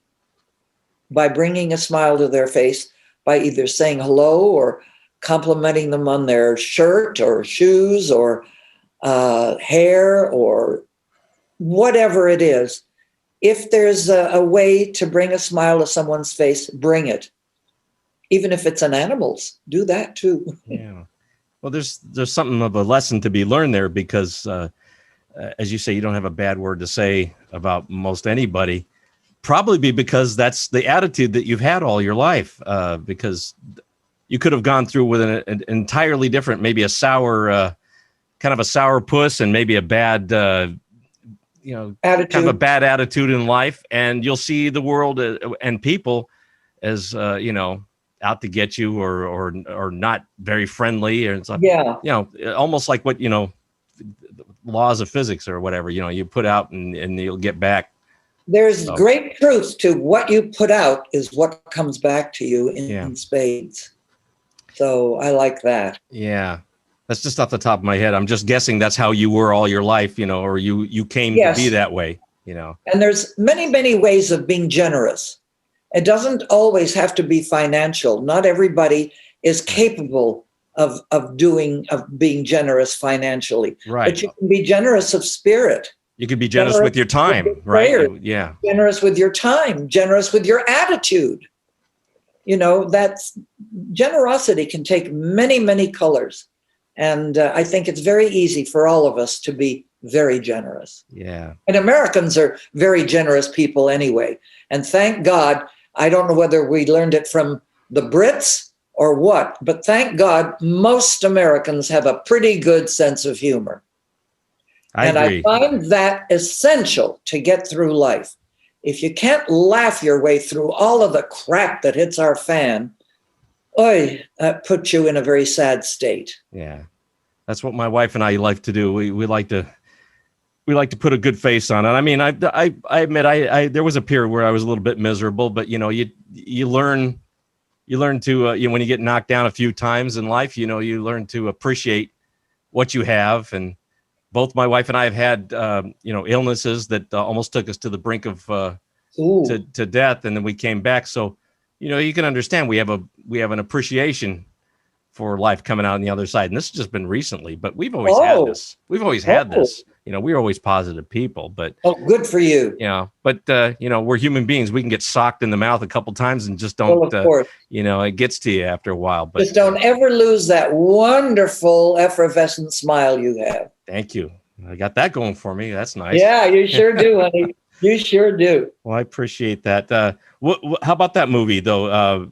by bringing a smile to their face, by either saying hello or complimenting them on their shirt or shoes or hair or whatever it is. If there's a way to bring a smile to someone's face, bring it. Even if it's an animal's, do that too. Yeah. Well, there's something of a lesson to be learned there, because as you say, you don't have a bad word to say about most anybody. Probably because that's the attitude that you've had all your life, because you could have gone through with an entirely different, maybe a sour, kind of a sour puss and maybe a bad, attitude. Kind of a bad attitude in life. And you'll see the world and people as, out to get you or not very friendly. Or it's like, almost like what, laws of physics or whatever, you put out and you'll get back. There's great truth to what you put out is what comes back to you in spades. So I like that. Yeah. That's just off the top of my head. I'm just guessing that's how you were all your life, or you came to be that way, And there's many, many ways of being generous. It doesn't always have to be financial. Not everybody is capable of being generous financially. Right. But you can be generous of spirit. You could be generous with your time, right? Yeah. Generous with your time, generous with your attitude. That's generosity can take many, many colors. And I think it's very easy for all of us to be very generous. Yeah. And Americans are very generous people anyway. And thank God, I don't know whether we learned it from the Brits or what, but thank God, most Americans have a pretty good sense of humor. I agree. I find that essential to get through life. If you can't laugh your way through all of the crap that hits our fan, that puts you in a very sad state. Yeah. That's what my wife and I like to do. We like to put a good face on it. I mean, I admit there was a period where I was a little bit miserable, but you learn to when you get knocked down a few times in life, you learn to appreciate what you have. And both my wife and I have had illnesses that almost took us to the brink of to death, and then we came back. So you can understand we have an appreciation for life coming out on the other side. And this has just been recently, but we've always had this. We've always had this. We're always positive people, but good for you. But we're human beings. We can get socked in the mouth a couple times and just don't. It gets to you after a while. But just don't ever lose that wonderful effervescent smile you have. Thank you. I got that going for me. That's nice. Yeah, you sure do, honey. You sure do. Well, I appreciate that. How about that movie though?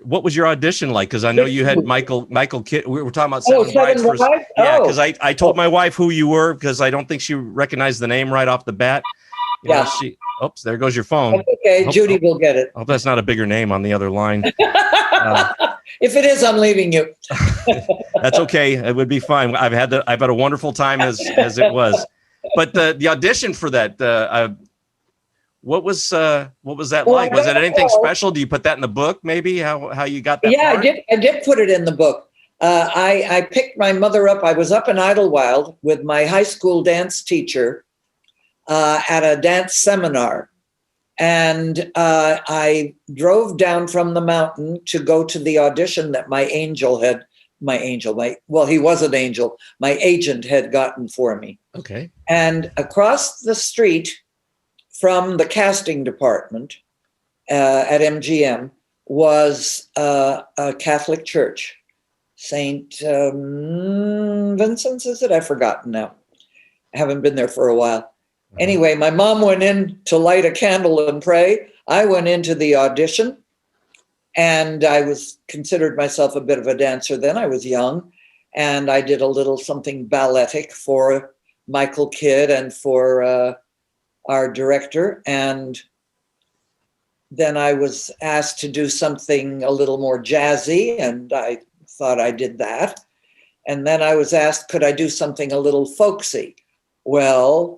What was your audition like? Because I know you had Michael Kidd. We were talking about Seven Brides for. Yeah, because I told my wife who you were because I don't think she recognized the name right off the bat. You know, oops, there goes your phone. That's okay, Judy will get it. I hope that's not a bigger name on the other line. If it is, I'm leaving you. That's okay. It would be fine. I've had a wonderful time as it was. But the audition for that, what was that like? Was it anything special? Do you put that in the book? Maybe how you got that? Yeah, part? I did put it in the book. I picked my mother up. I was up in Idlewild with my high school dance teacher at a dance seminar. And I drove down from the mountain to go to the audition that he was an angel. My agent had gotten for me. Okay. And across the street from the casting department at MGM was a Catholic church. St. Vincent's, is it? I've forgotten now. I haven't been there for a while. Anyway, my mom went in to light a candle and pray. I went into the audition, and I considered myself a bit of a dancer then. I was young, and I did a little something balletic for Michael Kidd and for our director. And then I was asked to do something a little more jazzy, and I thought I did that. And then I was asked, could I do something a little folksy? Well,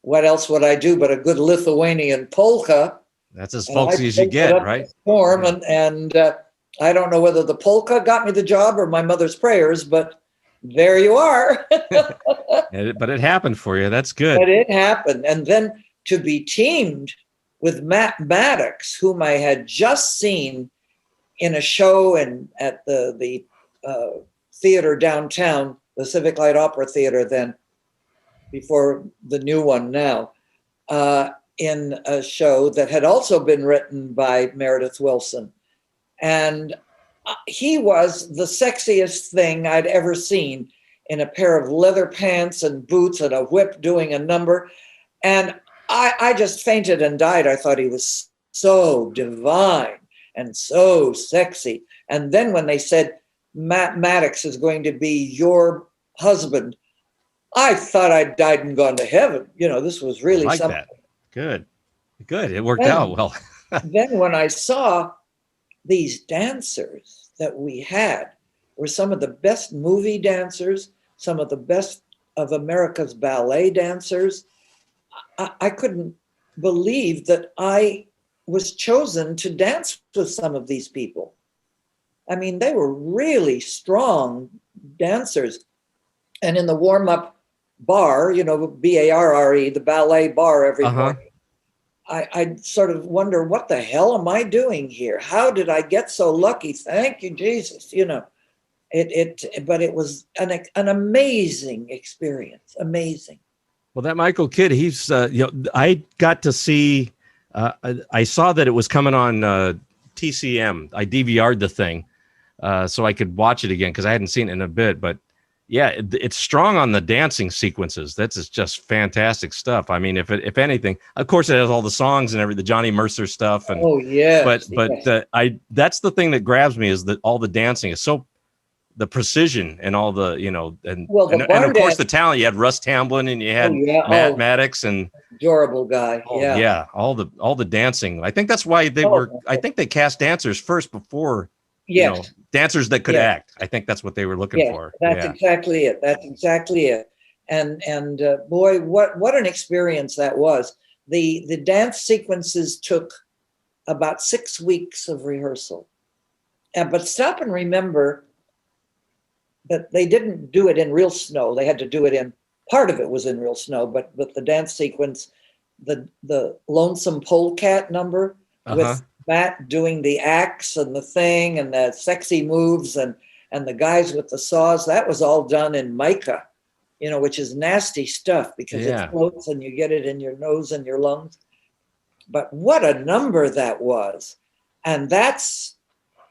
what else would I do but a good Lithuanian polka? That's as folksy as you get, right? And I don't know whether the polka got me the job or my mother's prayers, but there you are. But it happened for you. That's good. But it happened. And then to be teamed with Matt Maddox, whom I had just seen in a show at the theater downtown, the Civic Light Opera Theater then, before the new one now, in a show that had also been written by Meredith Willson. And he was the sexiest thing I'd ever seen, in a pair of leather pants and boots and a whip doing a number. And I just fainted and died. I thought he was so divine and so sexy. And then when they said, Matt Maddox is going to be your husband, I thought I'd died and gone to heaven. You know, this was really something. That. Good. It worked out well. Then when I saw these dancers that we had were some of the best movie dancers, some of the best of America's ballet dancers, I couldn't believe that I was chosen to dance with some of these people. I mean, they were really strong dancers. And in the warm-up bar, you know, BARRE, the ballet bar every morning, I sort of wonder, what the hell am I doing here? How did I get so lucky? Thank you, Jesus. You know, but it was an amazing experience. Amazing. Well, that Michael Kidd, he's, I got to see, I saw that it was coming on TCM. I DVR'd the thing so I could watch it again because I hadn't seen it in a bit, but yeah, it's strong on the dancing sequences. That's just fantastic stuff. I mean, if anything, of course, it has all the songs and the Johnny Mercer stuff. And that's the thing that grabs me, is that all the dancing is so, the precision and all the, you know, and of course the talent. You had Russ Tamblyn and you had Matt Maddox and adorable guy. All the dancing. I think that's why I think they cast dancers first before. You know, dancers that could act. I think that's what they were looking for. That's exactly it. That's exactly it. And boy, what an experience that was. The dance sequences took about 6 weeks of rehearsal. But stop and remember that they didn't do it in real snow. They had to do it part of it was in real snow, but the dance sequence, the Lonesome Polecat number with Matt doing the axe and the thing and the sexy moves and the guys with the saws, that was all done in mica, you know, which is nasty stuff because it floats and you get it in your nose and your lungs. But what a number that was. And that's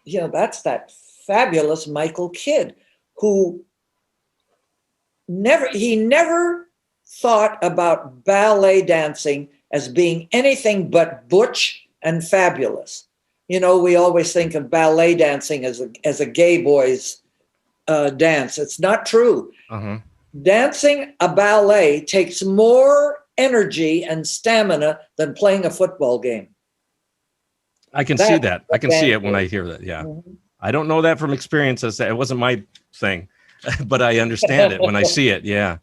that fabulous Michael Kidd, who never thought about ballet dancing as being anything but butch and fabulous. You know, we always think of ballet dancing as a gay boy's dance. It's not true. Uh-huh. Dancing a ballet takes more energy and stamina than playing a football game. I can see that. I can see it when I hear that. Yeah. Mm-hmm. I don't know that from experience. It wasn't my thing, but I understand it when I see it. Yeah.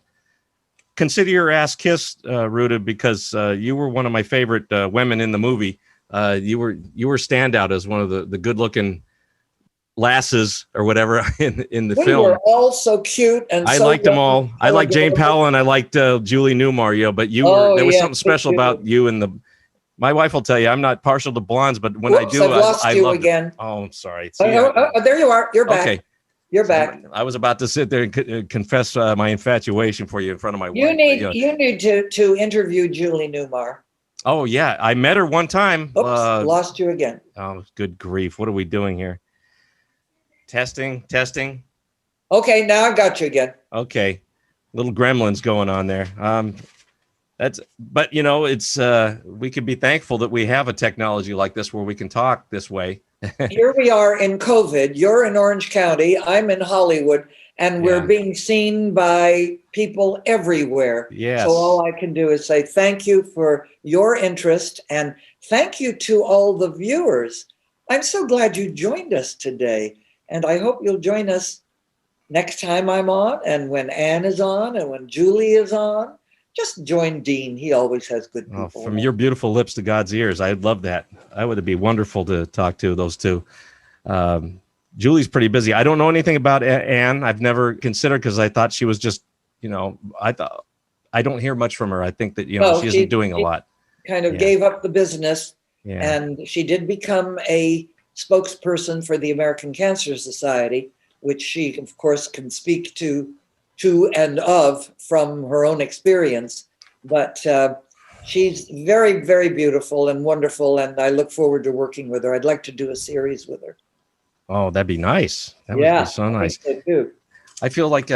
Consider your ass kissed, Ruta, because you were one of my favorite women in the movie. You were standout as one of the good looking lasses or whatever in the film. We were all so cute, and I liked them all. I liked Jane Powell and I liked Julie Newmar. Yeah, but there was something special about you and the. My wife will tell you I'm not partial to blondes, but when I do, I've lost you again. Oh, I'm sorry. There you are. You're back. Okay. You're back. I was about to sit there and confess my infatuation for you in front of my wife. You need to interview Julie Newmar. Oh yeah, I met her one time. Oops, lost you again. Oh, good grief! What are we doing here? Testing. Okay, now I got you again. Okay, little gremlins going on there. But you know, it's we could be thankful that we have a technology like this where we can talk this way. Here we are in COVID. You're in Orange County. I'm in Hollywood, and we're being seen by people everywhere. Yes. So all I can do is say thank you for your interest, and thank you to all the viewers. I'm so glad you joined us today, and I hope you'll join us next time I'm on, and when Anne is on, and when Julie is on. Just join Dean. He always has good people. Oh, from your beautiful lips to God's ears. I'd love that. That would be wonderful to talk to those two. Julie's pretty busy. I don't know anything about Anne. I've never considered because I thought she was just, I don't hear much from her. I think that, she isn't doing a lot. Kind of gave up the business. Yeah. And she did become a spokesperson for the American Cancer Society, which she, of course, can speak to and of from her own experience. But she's very, very beautiful and wonderful, and I look forward to working with her. I'd like to do a series with her. Oh, that'd be nice. That would be so nice. I feel like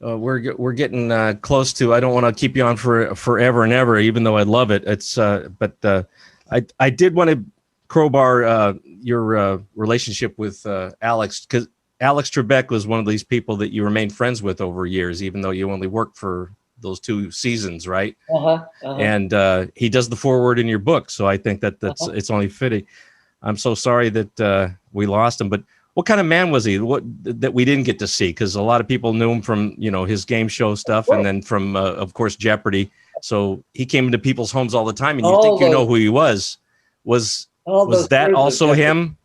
we're getting close to. I don't want to keep you on for forever and ever, even though I love it. It's but I did want to crowbar your relationship with Alex, because Alex Trebek was one of these people that you remained friends with over years, even though you only worked for those 2 seasons, right? And he does the foreword in your book, so I think that's it's only fitting. I'm so sorry that we lost him, but what kind of man was he? What that we didn't get to see? Because a lot of people knew him from his game show stuff, and then from of course Jeopardy. So he came into people's homes all the time, and you think you know who he was. Was that also him?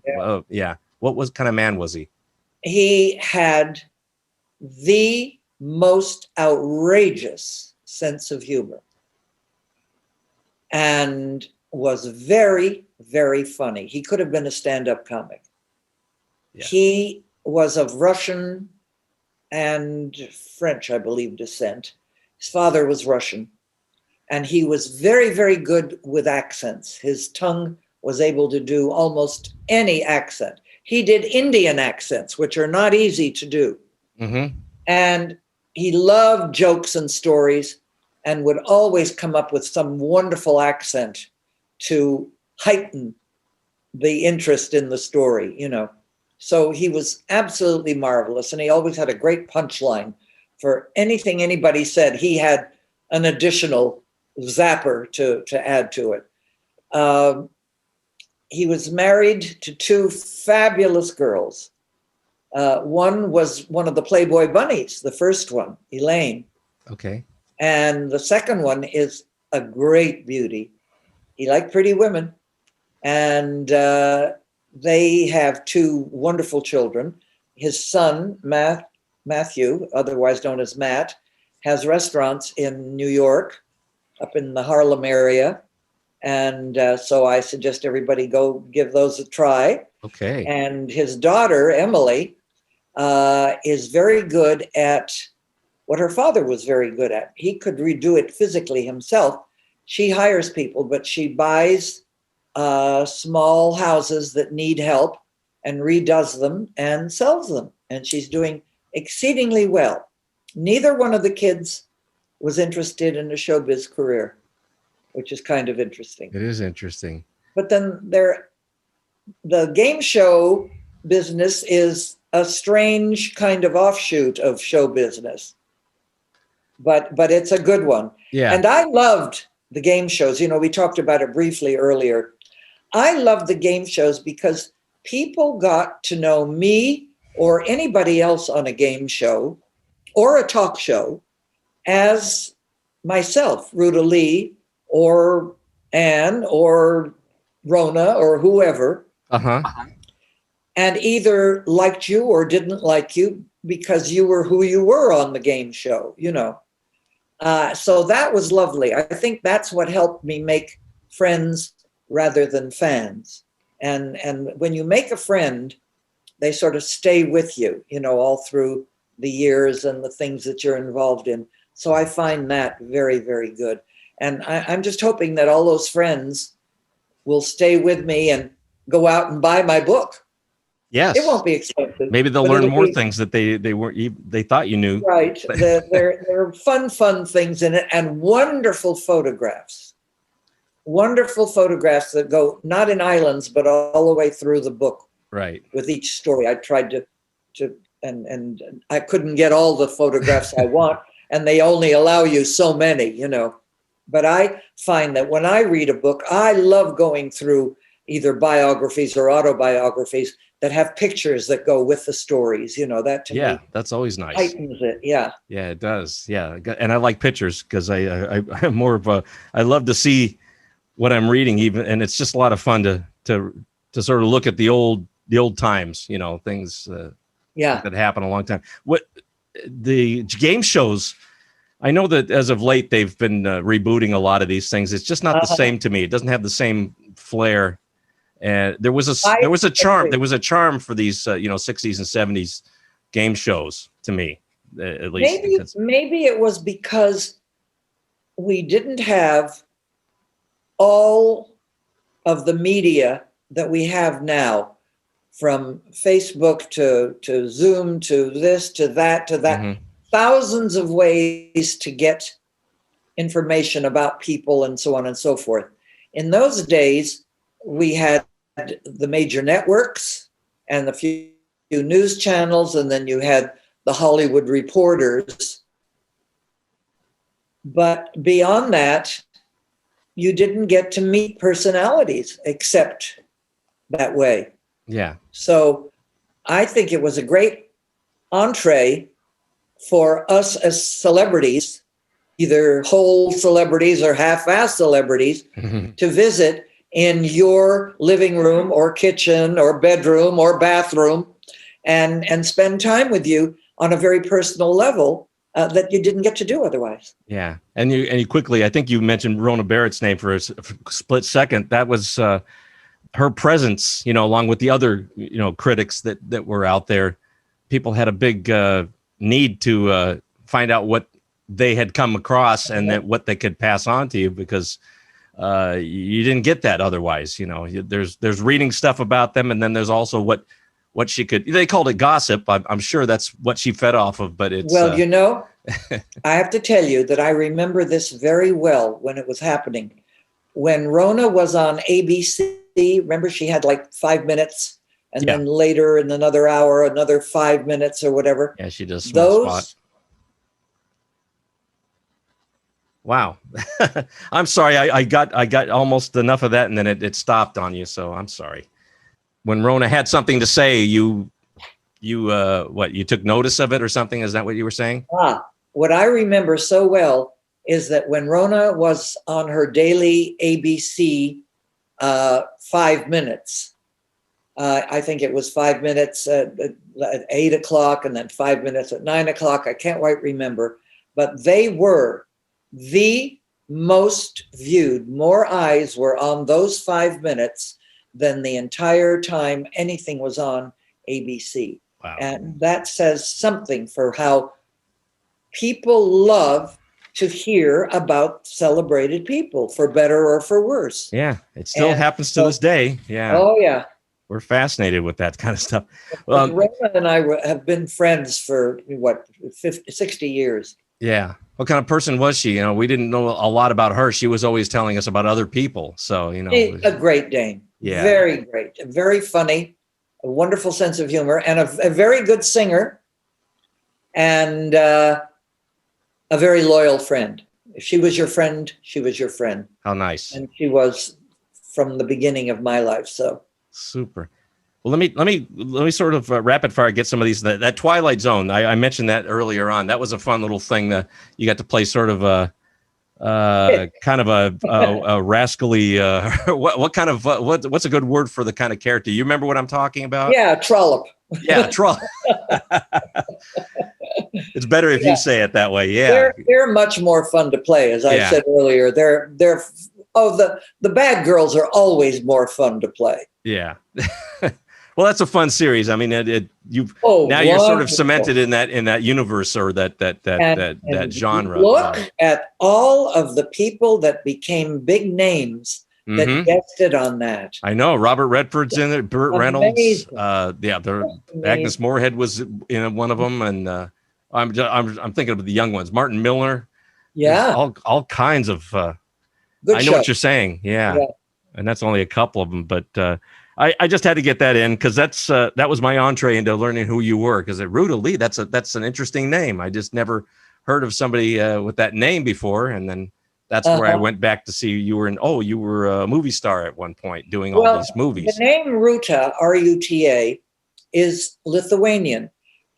Yeah. What kind of man was he? He had the most outrageous sense of humor and was very, very funny. He could have been a stand-up comic. Yeah. He was of Russian and French, I believe, descent. His father was Russian, and he was very, very good with accents. His tongue was able to do almost any accent. He did Indian accents, which are not easy to do. Mm-hmm. And he loved jokes and stories and would always come up with some wonderful accent to heighten the interest in the story, So he was absolutely marvelous. And he always had a great punchline for anything anybody said. He had an additional zapper to add to it. He was married to 2 fabulous girls. One was one of the Playboy bunnies, the first one, Elaine. Okay. And the second one is a great beauty. He liked pretty women. And they have 2 wonderful children. His son, Matthew, otherwise known as Matt, has restaurants in New York, up in the Harlem area. And so I suggest everybody go give those a try. Okay. And his daughter, Emily, is very good at what her father was very good at. He could redo it physically himself. She hires people, but she buys small houses that need help and redoes them and sells them. And she's doing exceedingly well. Neither one of the kids was interested in a showbiz career. which is kind of interesting. It is interesting. But then the game show business is a strange kind of offshoot of show business. But it's a good one. Yeah. And I loved the game shows. You know, we talked about it briefly earlier. I loved the game shows because people got to know me or anybody else on a game show or a talk show as myself, Ruta Lee or Anne or Rona or whoever. Uh-huh. And either liked you or didn't like you because you were who you were on the game show, you know. So that was lovely. I think that's what helped me make friends rather than fans. And when you make a friend, they sort of stay with you, you know, all through the years and the things that you're involved in. So I find that very, very good. And I'm just hoping that all those friends will stay with me and go out and buy my book. Yes. It won't be expensive. Maybe they'll learn more things that they thought you knew. Right. There are fun things in it and wonderful photographs. Wonderful photographs that go not in islands, but all the way through the book. Right. With each story. I tried to and I couldn't get all the photographs I want, and they only allow you so many, you know. But I find that when I read a book, I love going through either biographies or autobiographies that have pictures that go with the stories, you know, that to me. Yeah, that's always nice. Heightens it, yeah. Yeah, it does. Yeah, and I like pictures because I'm more of a, I love to see what I'm reading even, and it's just a lot of fun to sort of look at the old times, you know, things that happened a long time. What the game shows, I know that as of late they've been rebooting a lot of these things. It's just not the same to me. It doesn't have the same flair. And there was a charm for these 60s and 70s game shows to me, at least. Maybe it was because we didn't have all of the media that we have now, from Facebook to Zoom to this to that mm-hmm. Thousands of ways to get information about people and so on and so forth. In those days, we had the major networks and the few news channels, and then you had the Hollywood reporters. But beyond that, you didn't get to meet personalities except that way. Yeah. So I think it was a great entree for us as celebrities, either whole celebrities or half-assed celebrities, mm-hmm. to visit in your living room or kitchen or bedroom or bathroom and spend time with you on a very personal level that you didn't get to do otherwise. Yeah. And you quickly, I think you mentioned Rona Barrett's name for a split second. That was her presence, you know, along with the other, you know, critics that were out there. People had a big need to find out what they had come across and that what they could pass on to you, because you didn't get that otherwise. You know, there's reading stuff about them, and then there's also what she could. They called it gossip. I'm sure that's what she fed off of. But it's well, you know, I have to tell you that I remember this very well when it was happening. When Rona was on ABC, remember she had like 5 minutes. And then later in another hour, another 5 minutes or whatever. Yeah, she does small spot. Wow. I'm sorry. I got almost enough of that, and then it stopped on you. So I'm sorry. When Rona had something to say, you took notice of it or something? Is that what you were saying? What I remember so well is that when Rona was on her daily ABC 5 minutes, I think it was 5 minutes at 8 o'clock and then 5 minutes at 9 o'clock. I can't quite remember, but they were the most viewed. More eyes were on those 5 minutes than the entire time anything was on ABC. Wow. And that says something for how people love to hear about celebrated people, for better or for worse. Yeah, it still happens to this day. Yeah. Oh, yeah. We're fascinated with that kind of stuff. Well, Raymond and I have been friends for 60 years. Yeah. What kind of person was she? You know, we didn't know a lot about her. She was always telling us about other people. So, you know, A Great Dane. Yeah. Very great. Very funny, a wonderful sense of humor, and a very good singer, and a very loyal friend. If she was your friend, she was your friend. How nice. And she was from the beginning of my life. So super. Well, let me sort of rapid fire get some of these. That Twilight Zone, I mentioned that earlier on. That was a fun little thing that you got to play, sort of a kind of a rascally. What kind of what's a good word for the kind of character? You remember what I'm talking about? yeah, trollop. Yeah, trollop. It's better if you say it that way. Yeah, they're much more fun to play, as I said earlier. They're the bad girls are always more fun to play. Yeah. Well, that's a fun series. I mean, you're sort of cemented in that universe, or that genre. Look at all of the people that became big names that guested on that. I know Robert Redford's in it, Burt Reynolds. Agnes Moorehead was in one of them, and I'm thinking of the young ones. Martin Milner. Yeah, all kinds of. I know what you're saying. Yeah, and that's only a couple of them, but. I just had to get that in because that was my entree into learning who you were. Because at Ruta Lee, that's an interesting name. I just never heard of somebody with that name before, and then that's where I went back to see you were you were a movie star at one point doing all these movies. The name Ruta, Ruta, is Lithuanian,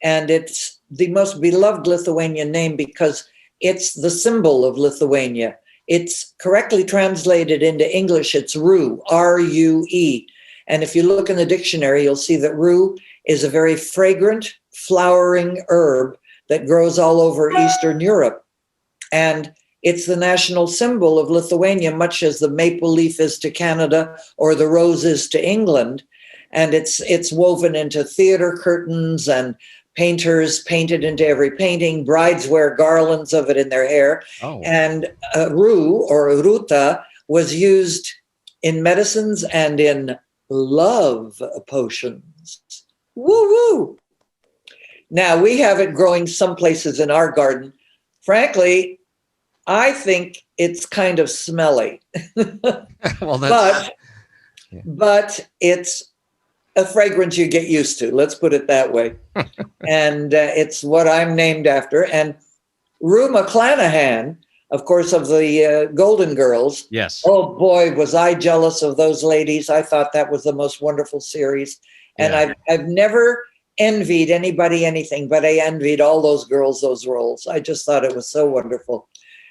and it's the most beloved Lithuanian name because it's the symbol of Lithuania. It's correctly translated into English. It's Rue, R-U-E. And if you look in the dictionary, you'll see that rue is a very fragrant, flowering herb that grows all over Eastern Europe. And it's the national symbol of Lithuania, much as the maple leaf is to Canada or the rose is to England. And it's woven into theater curtains, and painters paint it into every painting. Brides wear garlands of it in their hair. Oh. And rue, or ruta, was used in medicines and in love potions. Woo woo. Now we have it growing some places in our garden. Frankly, I think it's kind of smelly. Well, but it's a fragrance you get used to. Let's put it that way. And it's what I'm named after. And Rue McClanahan, of course, of the Golden Girls. Yes. Oh boy, was I jealous of those ladies. I thought that was the most wonderful series. And I've never envied anybody anything, but I envied all those girls those roles. I just thought it was so wonderful.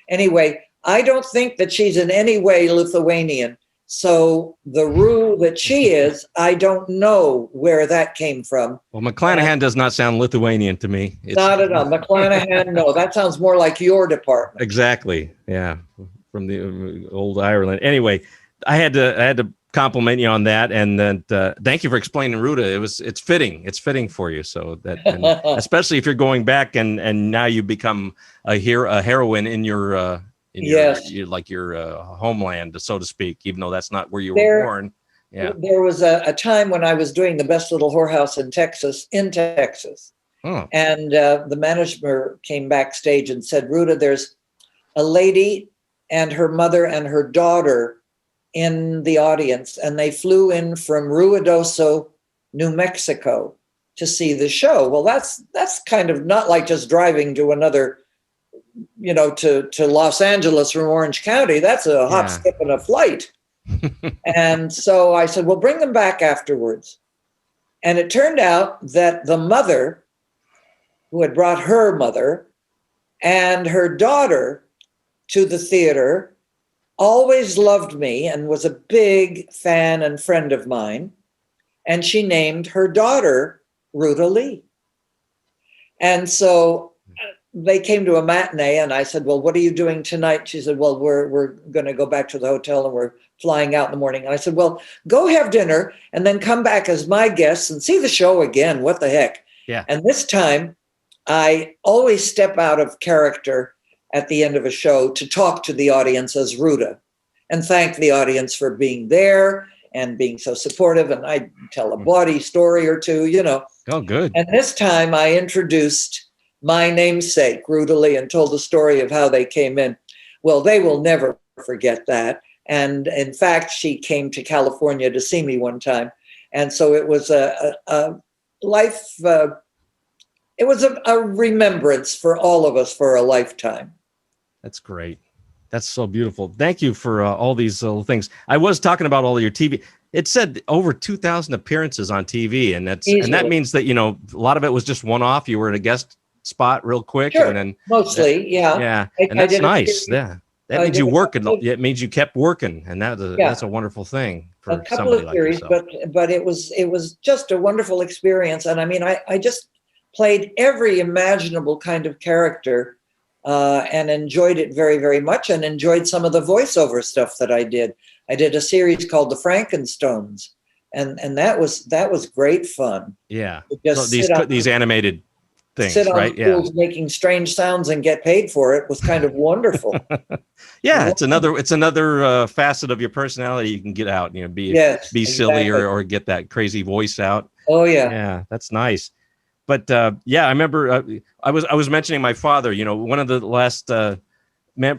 Anyway, I don't think that she's in any way Lithuanian. So the Rue that she is, I don't know where that came from. Well, McClanahan does not sound Lithuanian to me. Not at all. McClanahan, no, that sounds more like your department. Exactly. Yeah, from the old Ireland. Anyway, I had to compliment you on that, and then thank you for explaining Ruta. It's fitting. It's fitting for you. So that, and especially if you're going back and now you become a heroine in your. Your homeland, so to speak, even though that's not where you were born. Yeah. There was a time when I was doing the Best Little Whorehouse in Texas. Oh. And the manager came backstage and said, Ruta, there's a lady and her mother and her daughter in the audience, and they flew in from Ruidoso, New Mexico to see the show. Well, that's kind of not like just driving to another to Los Angeles from Orange County. That's a hop, skip, and a flight. And so I said, well, bring them back afterwards. And it turned out that the mother, who had brought her mother and her daughter to the theater, always loved me and was a big fan and friend of mine. And she named her daughter Ruta Lee. And so they came to a matinee, and I said, well, what are you doing tonight? She said, well, we're going to go back to the hotel and we're flying out in the morning. And I said, well, go have dinner and then come back as my guest and see the show again. What the heck? Yeah. And this time I always step out of character at the end of a show to talk to the audience as Ruta and thank the audience for being there and being so supportive. And I tell a bawdy story or two, Oh, good. And this time I introduced my namesake, Ruta Lee, and told the story of how they came in. Well, they will never forget that. And in fact, she came to California to see me one time. And so it was a life, it was a remembrance for all of us for a lifetime. That's great. That's so beautiful. Thank you for all these little things. I was talking about all of your TV. It said over 2,000 appearances on TV, and that means that, you know, a lot of it was just one-off. You were in a guest spot real quick, sure. And then mostly, yeah, and that's nice. Yeah, that means you work. It means you kept working, and that's a wonderful thing for a couple of series. But it was just a wonderful experience, and I mean, I just played every imaginable kind of character. And enjoyed it very, very much, and enjoyed some of the voiceover stuff that I did. I did a series called The Frankenstones, and that was great fun. Yeah, just these animated things, sit on right? stools making strange sounds and get paid for it was kind of wonderful. Yeah, it's another facet of your personality you can get out. You know, be silly or get that crazy voice out. Oh yeah, yeah, that's nice. But yeah, I remember I was mentioning my father. You know, one of the last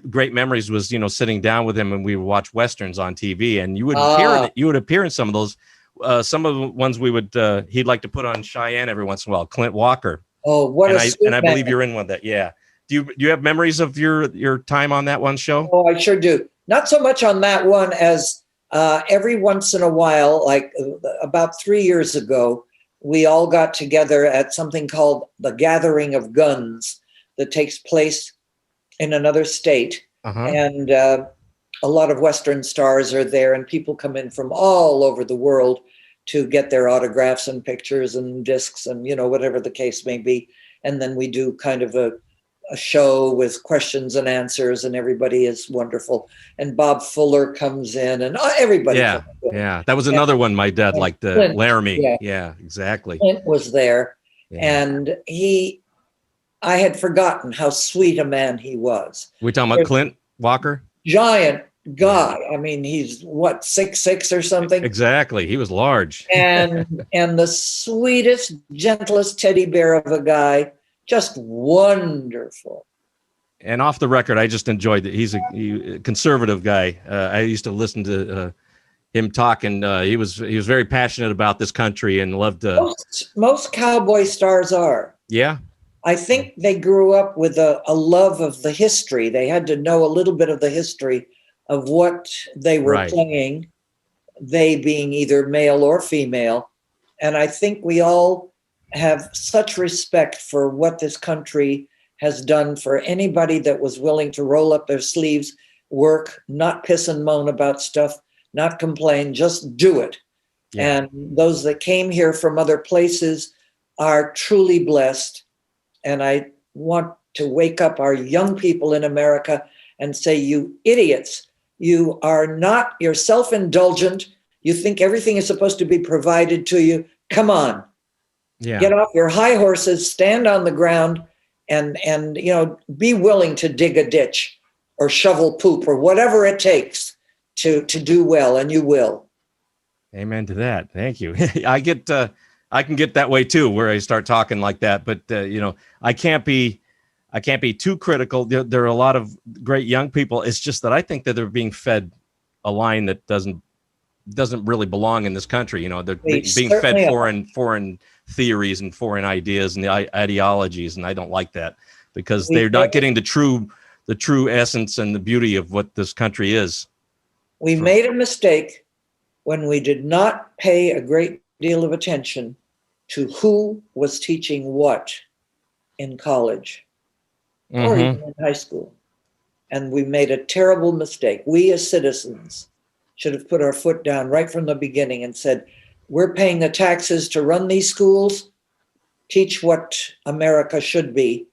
great memories was, you know, sitting down with him and we would watch westerns on TV, and you would appear in some of those. Some of the ones he'd like to put on Cheyenne every once in a while. Clint Walker. Oh, what I believe you're in one that. Yeah. Do you have memories of your time on that one show? Oh, I sure do. Not so much on that one as every once in a while, like about 3 years ago. We all got together at something called the Gathering of Guns that takes place in another state. And a lot of Western stars are there, and people come in from all over the world to get their autographs and pictures and discs and, you know, whatever the case may be. And then we do kind of a show with questions and answers, and everybody is wonderful. And Bob Fuller comes in, and everybody. Yeah, yeah. That was another one my dad liked, Laramie. Yeah, exactly. Clint was there, and I had forgotten how sweet a man he was. We're talking about Clint Walker? Giant guy. I mean, he's what, 6'6" or something? Exactly. He was large. and the sweetest, gentlest teddy bear of a guy. Just wonderful. And off the record, I just enjoyed that he's a conservative guy. I used to listen to him talk, and he was very passionate about this country and loved. Most cowboy stars are. Yeah. I think they grew up with a love of the history. They had to know a little bit of the history of what they were playing, they being either male or female. And I think we all have such respect for what this country has done for anybody that was willing to roll up their sleeves, work, not piss and moan about stuff, not complain, just do it. Yeah. And those that came here from other places are truly blessed. And I want to wake up our young people in America and say, you idiots, you're self-indulgent. You think everything is supposed to be provided to you. Come on. Yeah. Get off your high horses, stand on the ground, and you know, be willing to dig a ditch or shovel poop or whatever it takes to do well, and you will. Amen to that. Thank you. I can get that way too, where I start talking like that, but you know, I can't be too critical. There are a lot of great young people. It's just that I think that they're being fed a line that doesn't really belong in this country. You know, they're being fed foreign theories and foreign ideas and the ideologies, and I don't like that, because they're not getting the true essence and the beauty of what this country is. We made a mistake when we did not pay a great deal of attention to who was teaching what in college or even in high school. And we made a terrible mistake. We as citizens should have put our foot down right from the beginning and said, we're paying the taxes to run these schools. Teach what America should be,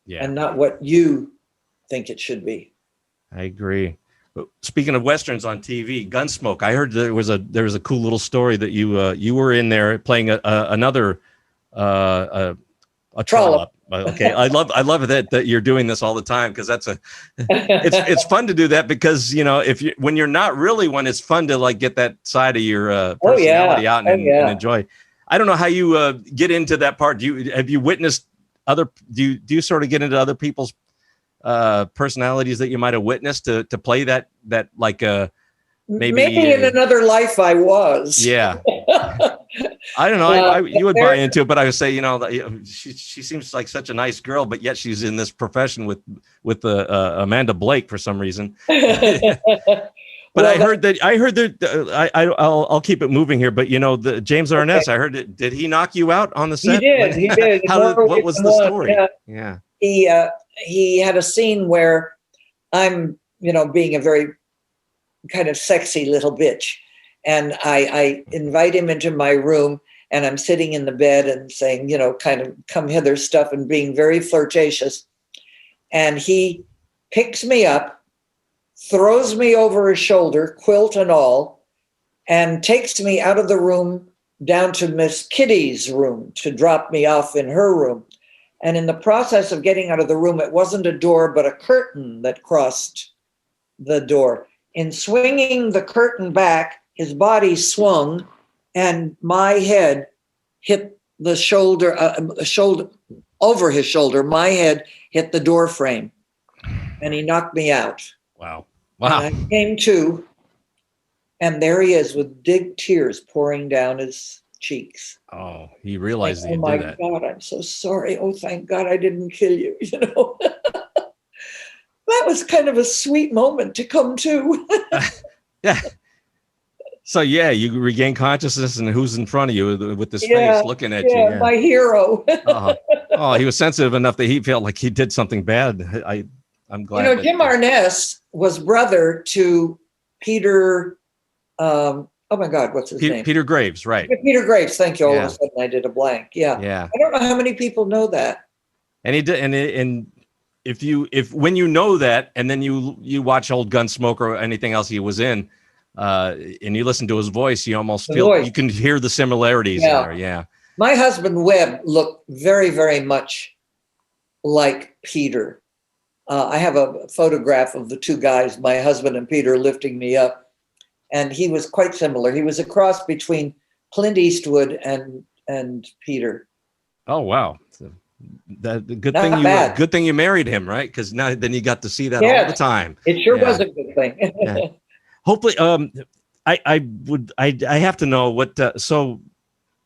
and not what you think it should be. I agree. Speaking of Westerns on TV, Gunsmoke, I heard there was a cool little story that you were in there playing another trollop. Okay, I love that you're doing this all the time, because it's fun to do that, because you know, when you're not really one, it's fun to like get that side of your personality out and enjoy. I don't know how you get into that part. Have you witnessed do you sort of get into other people's personalities that you might have witnessed to play that like maybe in another life I was. Yeah. I don't know. You would buy into it, but I would say, she seems like such a nice girl, but yet she's in this profession with Amanda Blake for some reason. But well, I heard that I'll keep it moving here. But the James Arness, I heard did he knock you out on the set? He did. What was the story? Yeah. He had a scene where I'm, being a very kind of sexy little bitch. And I invite him into my room, and I'm sitting in the bed and saying, kind of come hither stuff and being very flirtatious. And he picks me up, throws me over his shoulder, quilt and all, and takes me out of the room down to Miss Kitty's room to drop me off in her room. And in the process of getting out of the room, it wasn't a door, but a curtain that crossed the door. In swinging the curtain back, his body swung, and my head hit the shoulder, over his shoulder. My head hit the door frame, and he knocked me out. Wow. And I came to, and there he is with big tears pouring down his cheeks. Oh, he realized that you did that. Oh my God, I'm so sorry. Oh, thank God I didn't kill you. That was kind of a sweet moment to come to. Yeah. So you regain consciousness, and who's in front of you with this face looking at you? Yeah, my hero. Oh, he was sensitive enough that he felt like he did something bad. I'm glad. Jim Arness was brother to Peter. Oh my God, what's his name? Peter Graves, right? Peter Graves. Thank you. All of a sudden, I did a blank. Yeah. I don't know how many people know that. And he did, and when you know that, and then you watch old Gunsmoke or anything else he was in. And you listen to his voice, you almost feel you can hear the similarities there. Yeah. My husband Webb looked very, very much like Peter. I have a photograph of the two guys, my husband and Peter, lifting me up, and he was quite similar. He was a cross between Clint Eastwood and Peter. Oh wow. Good thing you married him, right? Because then you got to see that all the time. It sure was a good thing. Hopefully, I have to know what. So,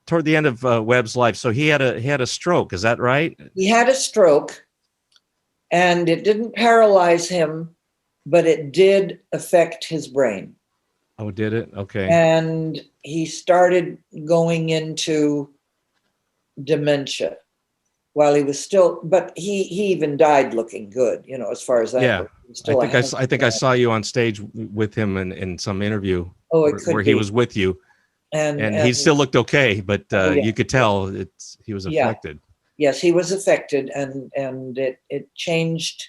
toward the end of Webb's life, so he had a stroke. Is that right? He had a stroke, and it didn't paralyze him, but it did affect his brain. Oh, did it? Okay. And he started going into dementia while he was still. But he even died looking good, as far as that. Yeah. I think I saw you on stage with him in some interview where he was with you, and he still looked okay, but you could tell he was affected. Yes, he was affected, and it changed.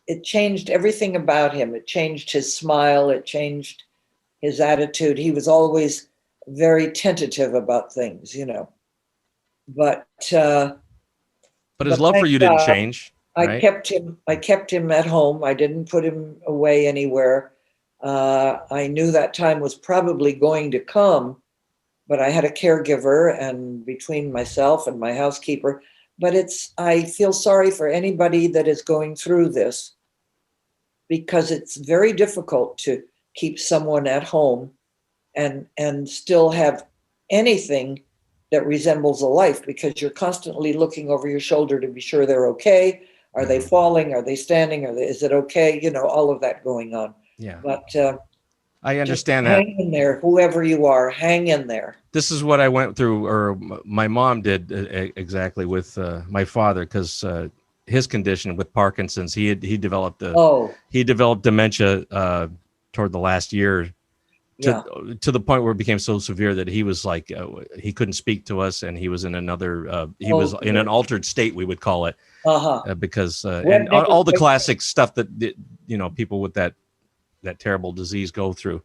It changed everything about him. It changed his smile. It changed his attitude. He was always very tentative about things, But his love for you didn't change. I kept him at home. I didn't put him away anywhere. I knew that time was probably going to come, but I had a caregiver, and between myself and my housekeeper. But I feel sorry for anybody that is going through this, because it's very difficult to keep someone at home and still have anything that resembles a life, because you're constantly looking over your shoulder to be sure they're okay. Are they falling? Are they standing? Is it okay? All of that going on. Yeah. But I understand that. Hang in there, whoever you are, hang in there. This is what I went through, or my mom did exactly with my father, because his condition with Parkinson's, he developed dementia toward the last year. To the point where it became so severe that he was like he couldn't speak to us, and he was in another was in an altered state, we would call it, because and all the classic stuff that people with that terrible disease go through,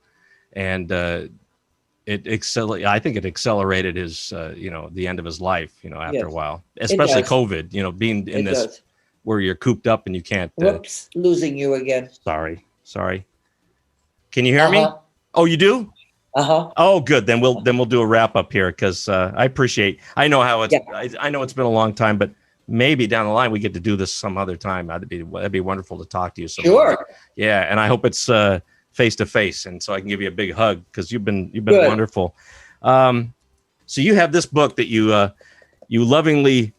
and I think it accelerated his the end of his life after a while, especially COVID, being in this where you're cooped up and you can't. Losing you again. Sorry. Can you hear me? Oh, you do? Oh, good. Then we'll do a wrap up here because I appreciate. I know how it's. Yeah. I know it's been a long time, but maybe down the line we get to do this some other time. That'd be wonderful to talk to you. Sure. Yeah, and I hope it's face to face, and so I can give you a big hug because you've been wonderful. So you have this book that you lovingly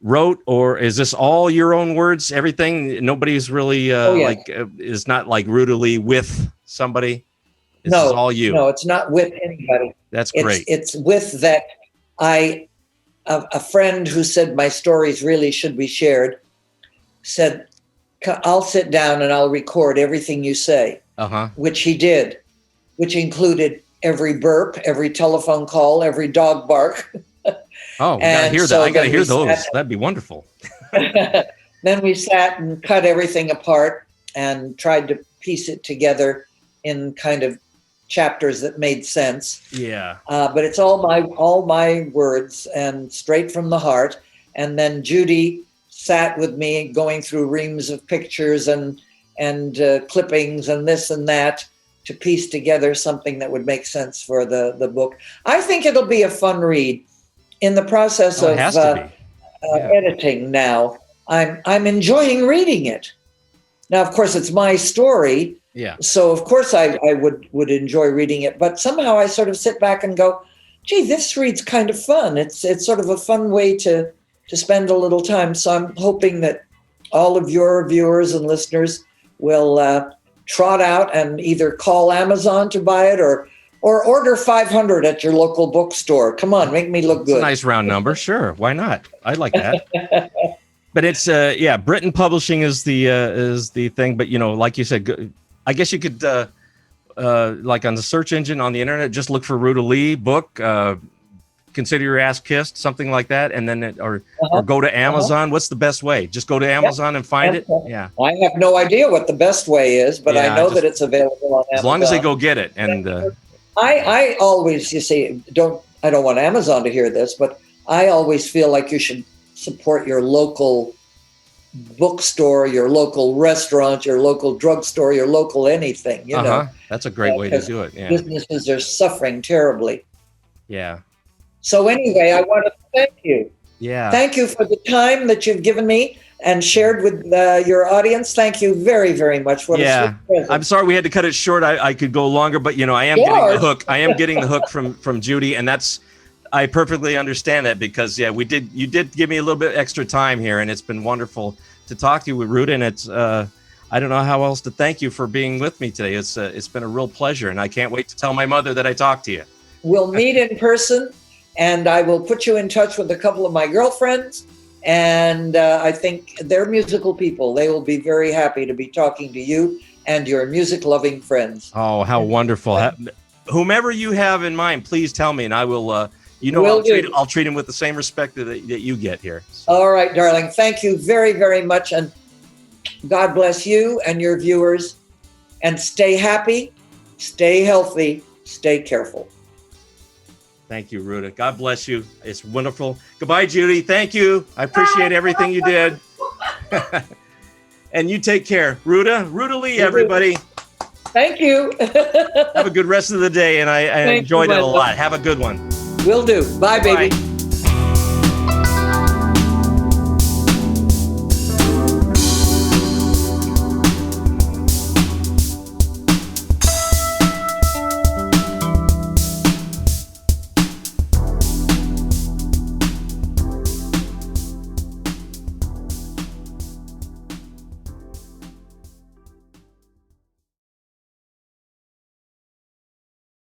wrote, or is this all your own words? Everything? Nobody's really is not like Ruta Lee with somebody. This is all you. No, it's not with anybody. That's great. It's with that a friend who said my stories really should be shared said, I'll sit down and I'll record everything you say, which he did, which included every burp, every telephone call, every dog bark. Oh, we gotta hear that. I got to hear those. That'd be wonderful. Then we sat and cut everything apart and tried to piece it together in kind of chapters that made sense. Yeah. But it's all my words and straight from the heart. And then Judy sat with me going through reams of pictures and clippings and this and that to piece together something that would make sense for the book. I think it'll be a fun read. In the process of editing now, I'm enjoying reading it. Now, of course, it's my story. Yeah. So, of course, I would enjoy reading it. But somehow I sort of sit back and go, gee, this read's kind of fun. It's sort of a fun way to spend a little time. So I'm hoping that all of your viewers and listeners will trot out and either call Amazon to buy it or order 500 at your local bookstore. Come on, make me look good. It's a nice round number. Sure. Why not? I like that. But it's Britain Publishing is the thing. But like you said, I guess you could like on the search engine on the internet, just look for Ruta Lee book. Consider Your Ass Kissed, something like that, and then or go to Amazon. What's the best way? Just go to Amazon and find it. Yeah. I have no idea what the best way is, but I know that it's available on Amazon. As long as they go get it. And I always, I don't want Amazon to hear this, but I always feel like you should support your local bookstore, your local restaurant, your local drugstore, your local anything, you know. That's a great way to do it. Yeah. Businesses are suffering terribly. Yeah. So anyway, I want to thank you. Yeah. Thank you for the time that you've given me and shared with your audience. Thank you very, very much. What a sweet present. I'm sorry we had to cut it short. I could go longer, but I am getting the hook. I am getting the hook from Judy, and I perfectly understand that because you did give me a little bit extra time here, and it's been wonderful to talk to you with Ruta, and it's I don't know how else to thank you for being with me today. It's been a real pleasure, and I can't wait to tell my mother that I talked to you. We'll meet in person, and I will put you in touch with a couple of my girlfriends, and I think they're musical people. They will be very happy to be talking to you and your music-loving friends. Oh, how wonderful. Whomever you have in mind, please tell me, and I will, I'll treat him with the same respect that you get here. So. All right, darling. Thank you very, very much, and God bless you and your viewers, and stay happy, stay healthy, stay careful. Thank you, Ruta. God bless you. It's wonderful. Goodbye, Judy. Thank you. I appreciate everything you did. And you take care. Ruta Lee, everybody. Thank you. Have a good rest of the day, and I enjoyed it a lot. Have a good one. Will do. Bye, baby.